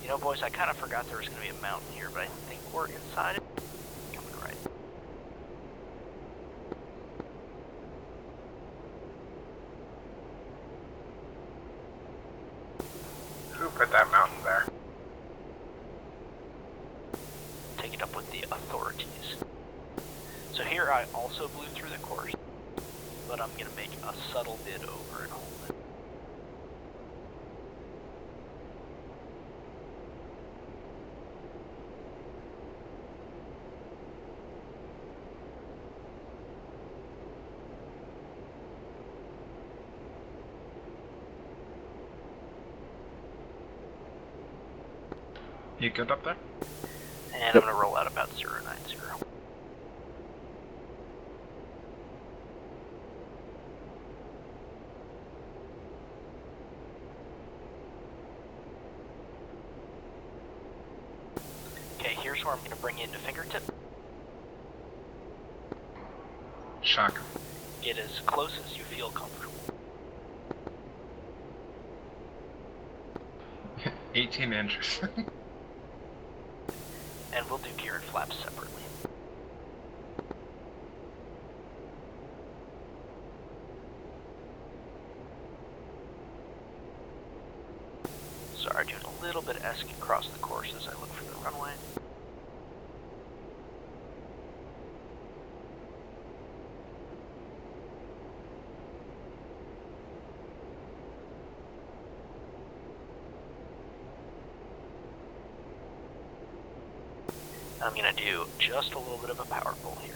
You know, boys, I kind of forgot there was going to be a mountain here, but I think we're inside it. Coming right. Who put that mountain there? Take it up with the authorities. So here I also blew through the course, but I'm going to make a subtle bid over and hold it. You good up there? And I'm going to roll out about 090. position where I'm going to bring you into fingertip. Shocker. Get as close as you feel comfortable. 18 inches. And we'll do gear and flaps separately. Sorry, doing a little bit of esking across the course as I look for the runway. I'm going to do just a little bit of a power pull here.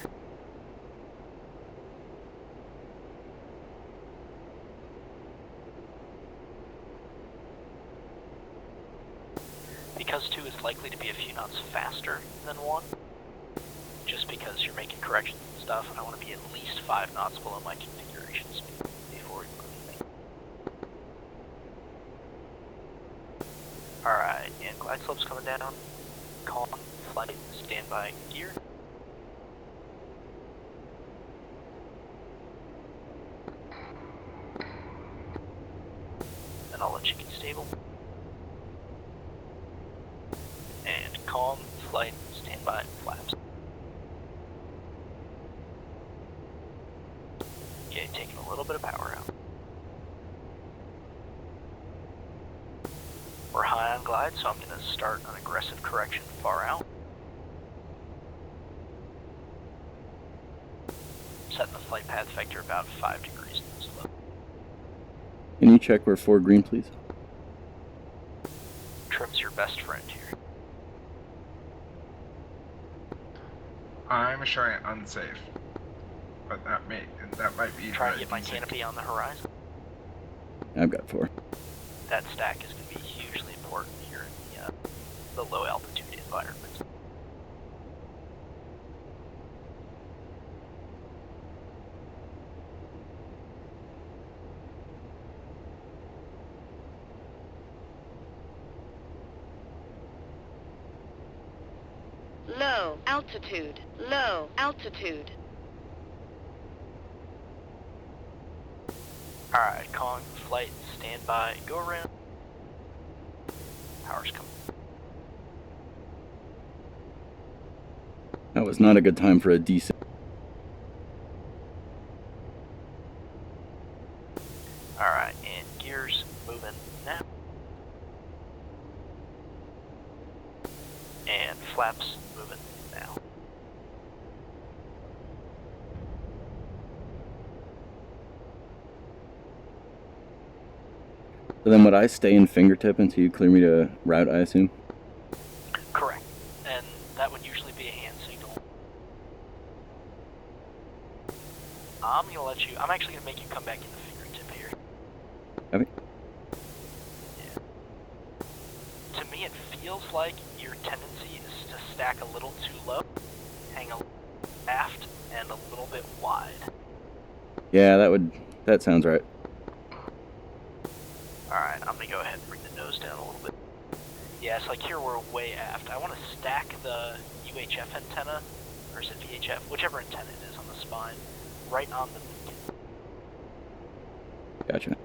Because 2 is likely to be a few knots faster than 1, just because you're making corrections and stuff, I want to be at least 5 knots below my configuration speed before we do anything. Alright, and glide slope's coming down. Calm, flight, standby, gear. And I'll let you get stable. And calm, flight, standby, flaps. Okay, taking a little bit of power out. We're high on glide, so I'm going to start an aggressive correction far out. Setting the flight path vector about 5 degrees in this slope. Can you check where 4 green, please? Trim's your best friend here. I'm showing it unsafe, but that might be. Trying to get my canopy on the horizon. I've got 4. That stack is going to be hugely important here in the low altitude environment. Low altitude. Low altitude. Alright, Kong, flight, standby, go around. Power's coming. That was not a good time for a decent. Alright, and gears moving now. And flaps moving now. So then would I stay in fingertip until you clear me to route, I assume? Correct. And that would usually be a hand signal. I'm gonna let you, I'm actually gonna make you come back in the fingertip here. Okay. Yeah. To me, it feels like your tendency is to stack a little too low, hang a little aft, and a little bit wide. Yeah, that sounds right. Alright, I'm gonna go ahead and bring the nose down a little bit. Yeah, it's like here we're way aft. I want to stack the UHF antenna, or is it VHF? Whichever antenna it is on the spine, right on the beacon. Gotcha.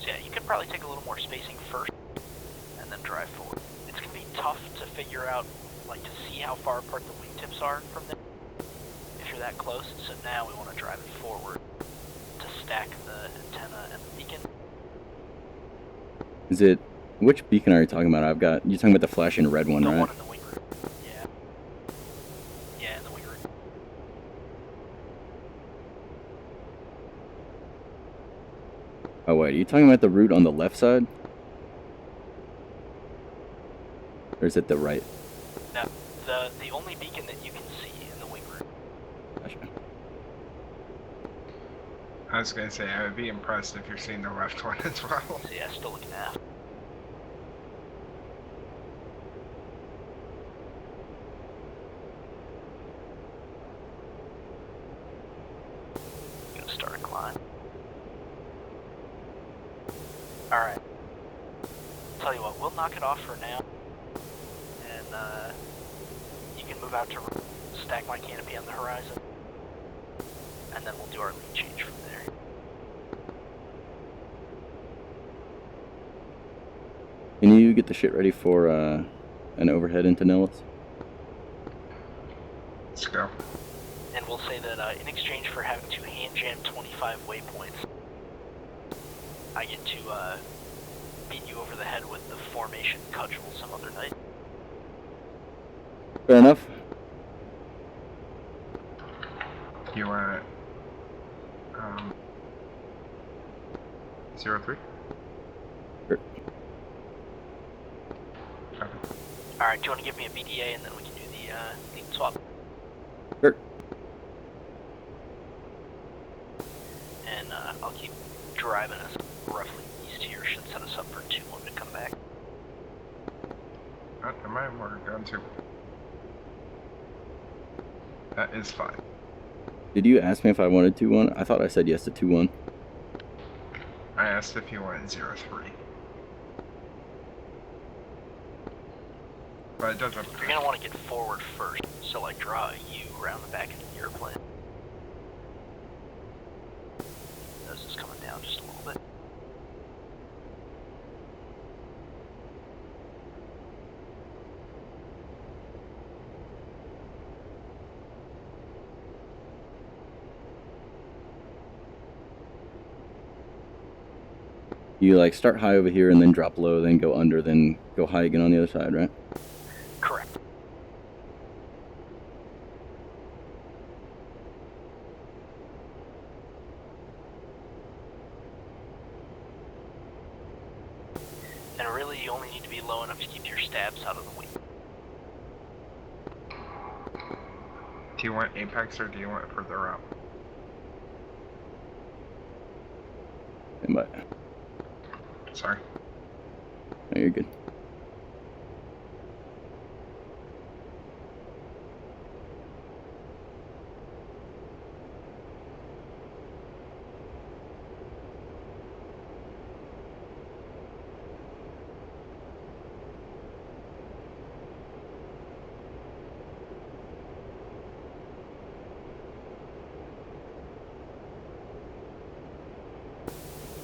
So yeah, you can probably take a little more spacing first, and then drive forward. It's gonna be tough to figure out, like to see how far apart the wingtips are from there, if you're that close. So now we want to drive it forward to stack the antenna and the beacon. Is it, which beacon are you talking about? You're talking about the flashing red one, The right? one in the wing room. Yeah. Yeah, in the wing room. Oh wait, are you talking about the route on the left side? Or is it the right? No, the only beacon that you can see in the wing room. Gotcha. I was gonna say, I would be impressed if you're seeing the left one as well. So yeah, still looking aft. Gonna start a climb. Alright. Tell you what, we'll knock it off for now. And, you can move out to stack my canopy on the horizon. And then we'll do our lead change from there. Can you get the shit ready for an overhead into Nellis? Let's go. And we'll say that in exchange for having to hand jam 25 waypoints, I get to beat you over the head with the formation cudgel some other night. Fair enough. You want 03? Sure. Okay. Alright, do you want to give me a BDA and then we can do the lead swap? Sure. And I'll keep driving us roughly east here, should set us up for 2-1 to come back. Never mind, we're going to. That is fine. Did you ask me if I wanted 2-1? I thought I said yes to 2-1. I asked if you wanted 03. But it doesn't. You're gonna want to get forward first, so like draw a U around the back of the airplane. Nose is coming down just a little bit. You like start high over here and then drop low, then go under, then go high again on the other side, right? Correct. And really, you only need to be low enough to keep your stabs out of the way. Do you want apex or do you want it further out? And by. Sorry. No, you're good.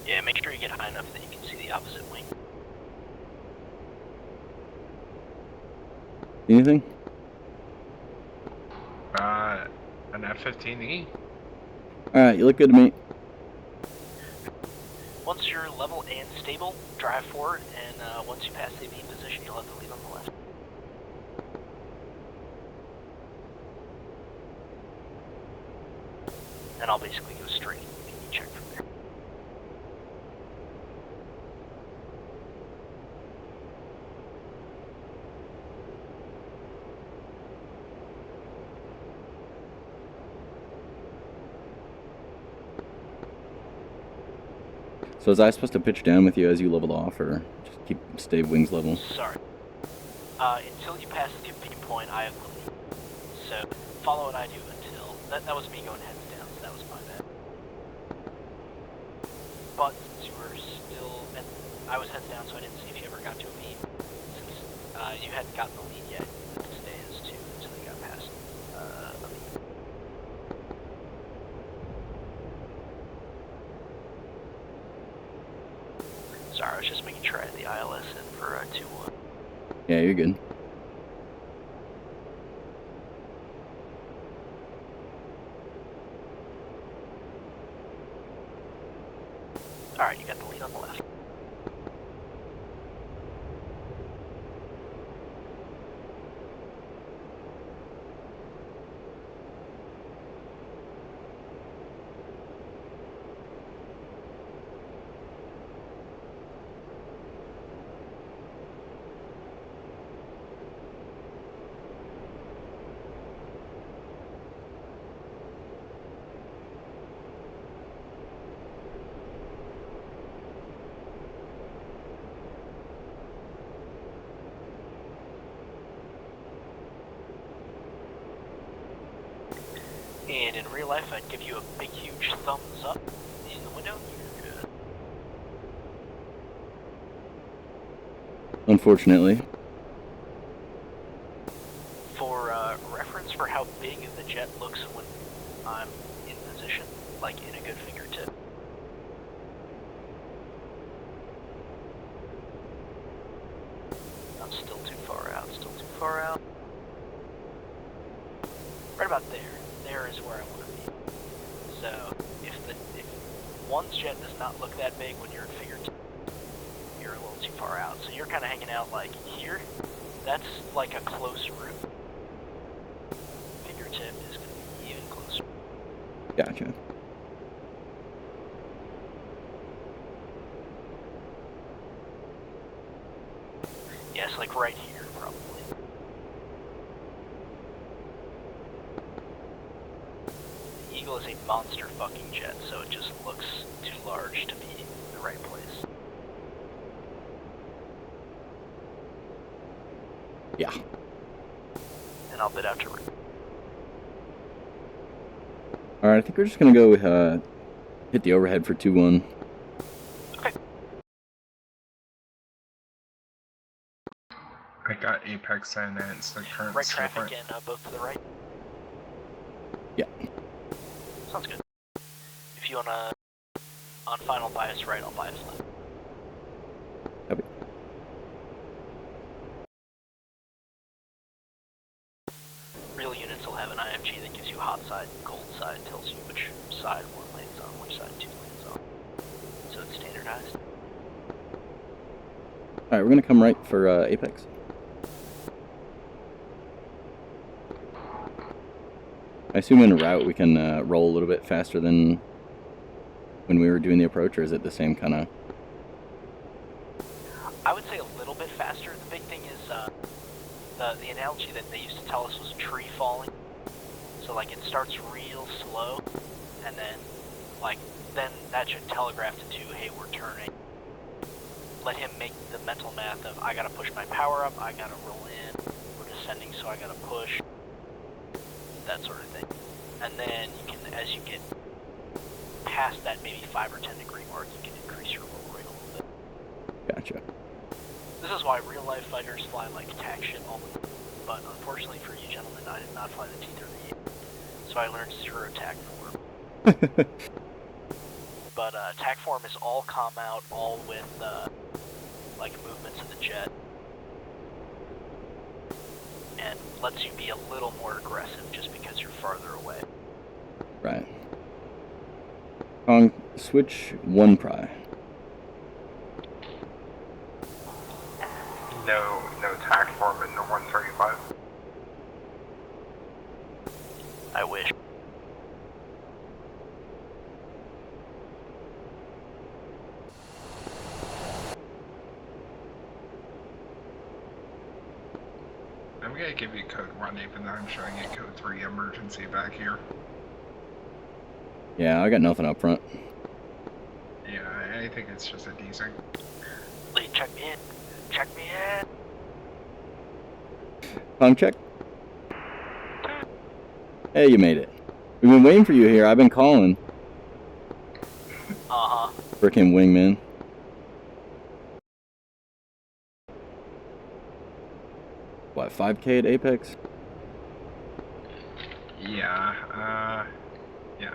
Yeah, make sure you get high enough that you can see the opposite wing. Anything? An F-15E. Alright, you look good to me. Once you're level and stable, drive forward, and once you pass the V position, you'll have the lead on the left. And I'll basically go straight. You can check from there. So was I supposed to pitch down with you as you leveled off, or just stay wings level? Sorry. Until you pass the beam point, I have the lead. So follow what I do until that was me going heads down, so that was my bad. But since you were still, and I was heads down, so I didn't see if you ever got to a beam. Since you hadn't gotten the lead yet, you could stay as 2 until you got past a beam. Sorry, I was just making sure I had the ILS in for 2-1. Yeah, you're good. Alright, you got the lead on the left. And in real life, I'd give you a big, huge thumbs up in the window. You're good. unfortunately. For reference for how big the jet looks when I'm in position, like in a good fingertip. I'm still too far out, still too far out. Right about there. There is where I want to be. So, if one's jet does not look that big when you're in fingertip, you're a little too far out. So you're kind of hanging out like here. That's like a close route. Fingertip is going to be even closer. Gotcha. Yes, like right here, probably. The Eagle is a monster fucking jet, so it just looks too large to be in the right place. Yeah. And I'll bid out to Alright, I think we're just gonna go hit the overhead for 2-1. Okay. I got Apex in and it's the current Right traffic different. and both to the right. Yeah. Sounds good. If you wanna on final bias right, I'll bias left. Copy. Real units will have an IFG that gives you hot side and cold side, tells you which side one lanes on, which side two lanes on. So it's standardized. Alright, we're gonna come right for Apex. I assume in a route we can roll a little bit faster than when we were doing the approach, or is it the same kind of... I would say a little bit faster. The big thing is the analogy that they used to tell us was a tree falling. So like it starts real slow, and then that should telegraph to two, hey, we're turning. Let him make the mental math of I gotta push my power up, I gotta roll in, we're descending, so I gotta push. That sort of thing. And then you can, as you get past that maybe 5 or 10 degree mark, you can increase your roll rate a little bit. Gotcha. This is why real life fighters fly like tack shit all the time. But unfortunately for you gentlemen, I did not fly the T-38. So I learned 0 tack form. But tack form is all calm out, all with like movements of the jet. And lets you be a little more aggressive just because you're farther away. Right. Kong, switch 1 pry. No tack form in the 135. I wish. I'm gonna give you code 1 even though I'm showing you code 3 emergency back here. Yeah, I got nothing up front. Yeah, I think it's just a decent. Lee, check me in. Check me in. Kong, check. Hey, you made it. We've been waiting for you here. I've been calling. Uh-huh. Frickin' wingman. What, 5K at Apex? Yeah, yeah.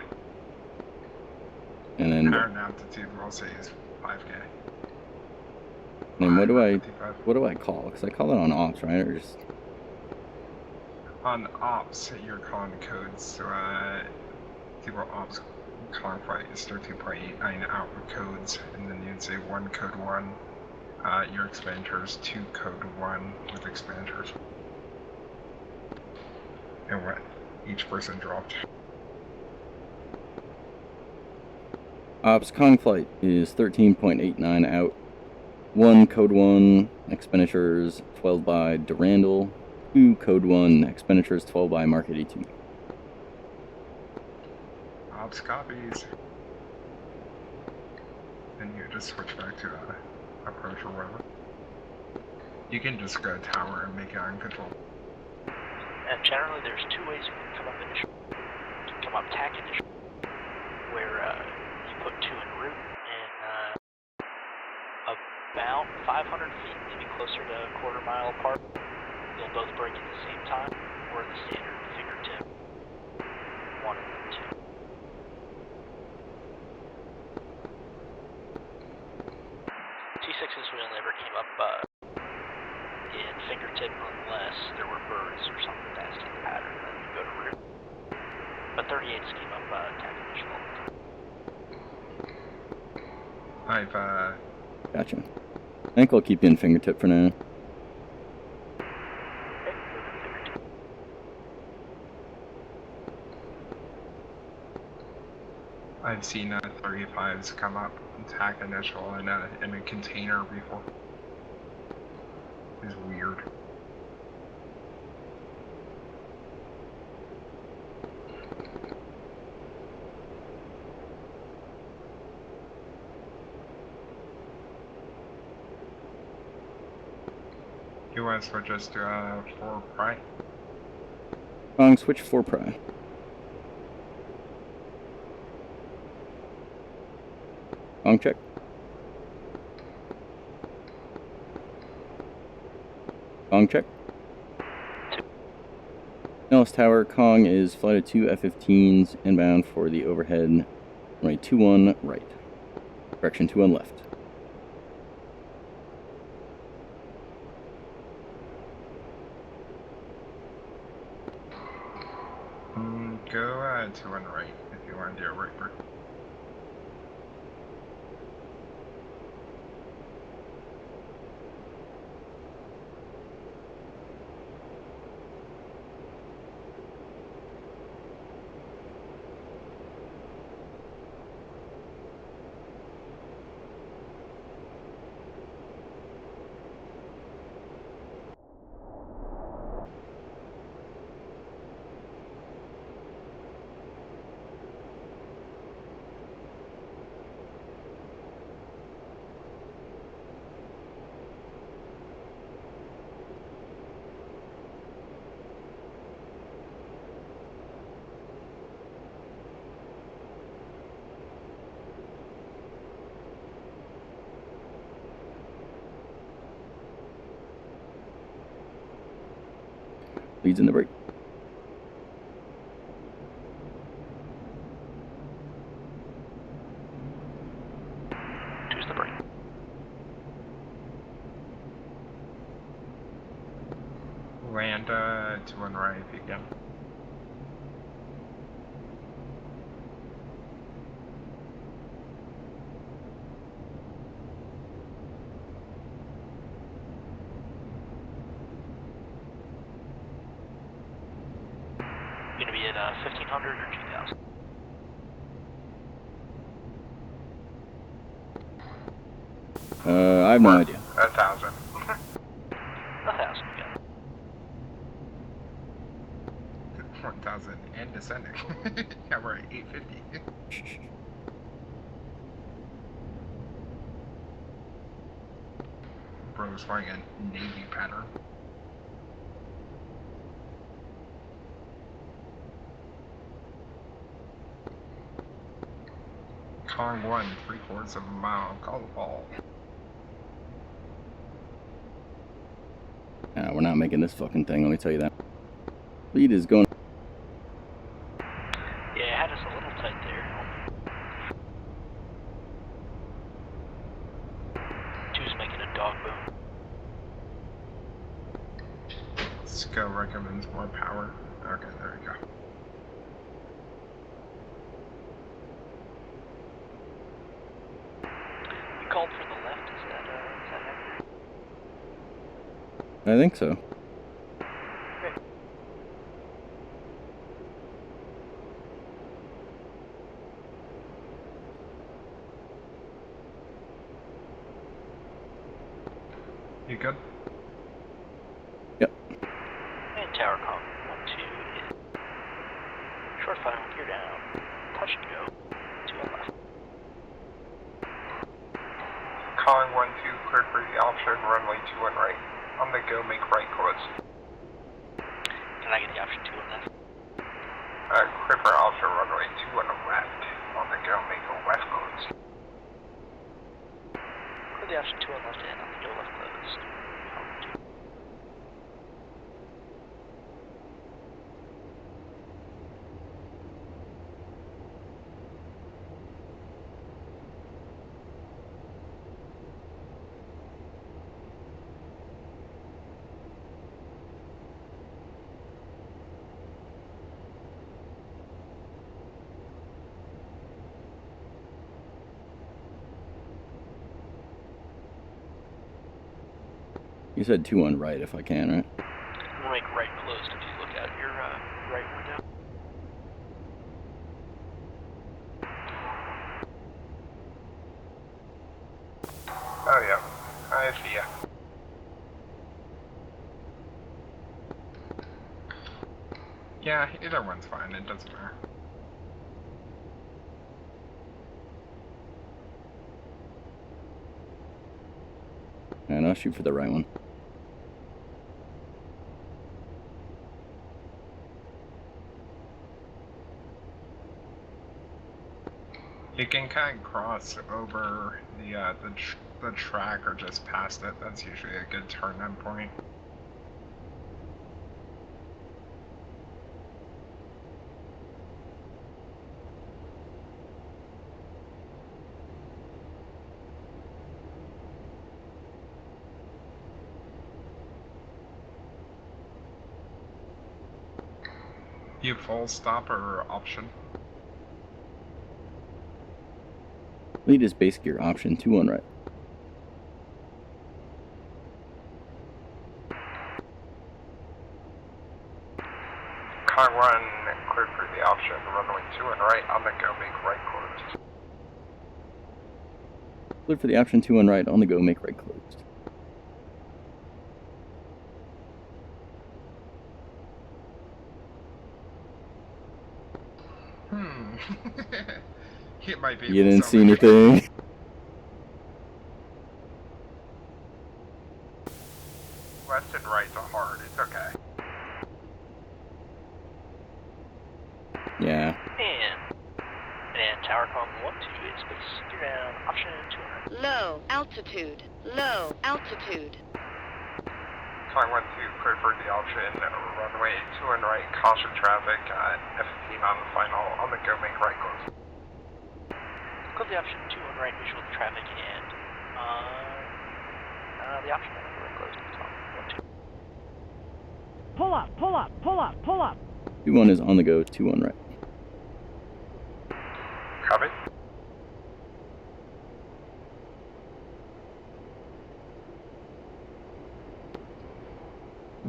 And then Current altitude we'll say is 5K. then what do I 55. call? Because I call it on ops, right? Or just On ops, you're calling codes, so people ops calling flight is 13.89 outward codes, and then you'd say 1 code 1. Your expenditures 2 code 1 with expenditures. And what each person dropped. ops Kong flight is 13.89 out. 1 code 1 expenditures 12 by Durandal. 2 code 1 expenditures 12 by Mark 82. Ops copies. Then you just switch back to approach or whatever. You can just go tower and make it uncontrolled. And generally there's 2 ways you can come up initially. You can come up tack initially, where you put 2 en route and about 500 feet, maybe closer to a quarter mile apart. You'll both brake at the same time, or the standard fingertip. One of them, two. T6's wheel never came up in fingertip unless there were birds or something nasty in the pattern, then you go to root. But 38s came up tag initial all the time. I've Gotcha. I think I'll keep you in fingertip for now. Okay, moving fingertip. I've seen 35s come up and tag initial in a container before. It's weird. You want to switch us to 4 pry? Wrong, switch 4 pry. Wrong check. Kong check. Nellis Tower, Kong is flight of 2 F-15s inbound for the overhead runway 21 right. Correction 21 left. Go 21 right if you want to do a right break. Leads in the break. Two's the break. Land 21 right if you can. You're gonna be at 1500 or 2000. I have no idea. 1,000. 1000, you got it. 1,000 and descending. Yeah, we're at 850. Bro's flying a Navy pattern. Kong 1, 3/4 of a mile. Call the ball. We're not making this fucking thing, let me tell you that. Lead is going. Yeah, it had us a little tight there. Two's making a dog boom. Skill recommends more power. Okay, there you go. We called for the left, is that accurate? I think so. Okay. You good? Yep. And tower comp, 1-2 hit. Short final, gear down. Touch and go. 2 on left. Calling 1-2, clear for the option, runway 21 right. On the go, make right close. Can I get the option 2 on left? Clear for option, runway 21 left. On the go, make a west close. Clear the option 2 on left and on the go left closed. Column 2. You said 2 on right if I can, right? I'm gonna make right closed if you look out your right window. Oh yeah, I see ya. Yeah, either one's fine, it doesn't matter. And I'll shoot for the right one. You can kind of cross over the track or just past it. That's usually a good turn-in point. You full stop or option? Lead is base gear, option 2 on right. Car 1 cleared for the option, runway 2 and right, on the go, make right closed. Clear for the option 2 on right, on the go, make right closed. It might be. You didn't see anything? Left and right are hard, it's okay. Yeah. And tower column 1, 2 is space. You're down. Option 2 on right. Low altitude. Low altitude. Car 1 2 cleared for the option, runway 2 and right, caution traffic, F15 on the final, on the go, make right closed. Close the option 2 on right, visual the traffic, and the option on the right closed. So 1, 2. Pull up, pull up, pull up, pull up. 2 1 is on the go, 2 on right. Copy.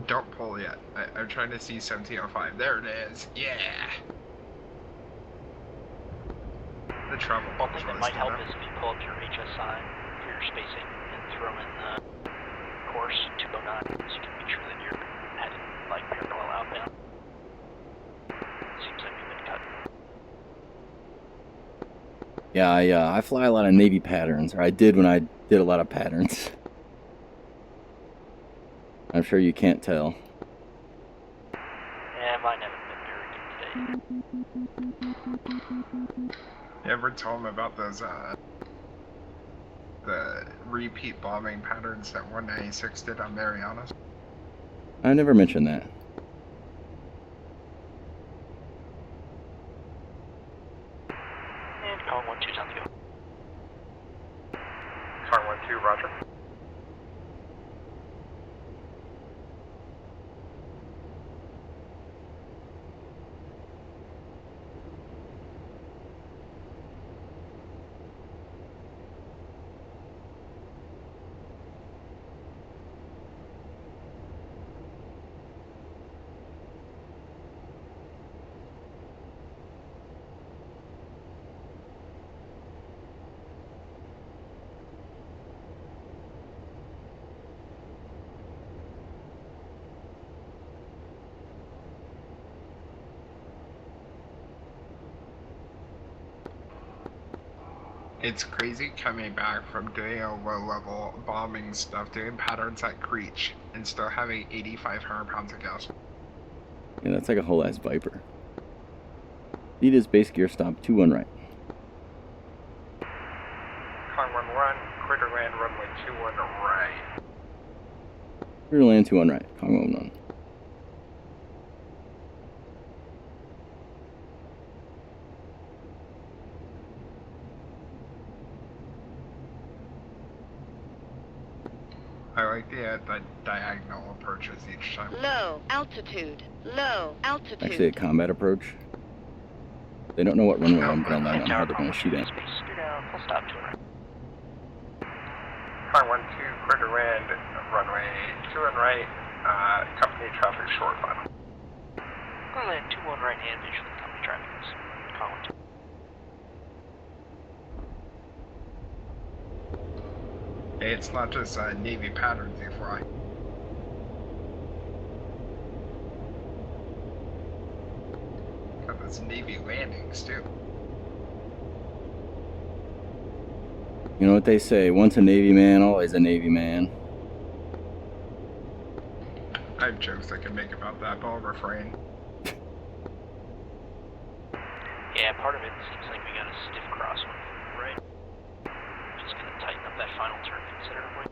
Don't pull yet. I'm trying to see 1705. There it is. Yeah. The travel One bubbles thing that really might stand help out. is if you pull up your HSI for your spacing and throw in the course 209, so you can make sure that you're heading like parallel outbound. Seems like we've been cut. Yeah, I fly a lot of Navy patterns, or I did when I did a lot of patterns. I'm sure you can't tell. Yeah, mine haven't been very good today. You ever tell them about those, the repeat bombing patterns that 196 did on Marianas? I never mentioned that. And calling 1 2's on the go. Car 1 2, roger. It's crazy coming back from doing a low-level bombing stuff, doing patterns at Creech, and still having 8,500 pounds of gas. Yeah, that's like a whole ass Viper. Lead is base gear, stop 2 1 right. Car 1 1, clear to land, runway 2 Clear land 2 on right. Congo 1. I like the diagonal approaches each time. Low altitude. Low Actually, a altitude. combat approach. They don't know what runway I'm gonna land on, how Tower they're gonna shoot at. Space, you're down, full stop to right. Car 1-2, clear to wind, runway 2 on right, company traffic short final. Gonna land 2-1 right hand, visually company traffic is Colin 2. Hey, it's not just Navy patterns you fly. Got those Navy landings too. You know what they say, once a Navy man, always a Navy man. I have jokes I can make about that, but I'll refrain. Yeah, part of it seems like we got a stiff crosswind from the right. Just gonna tighten up that final turn considerably.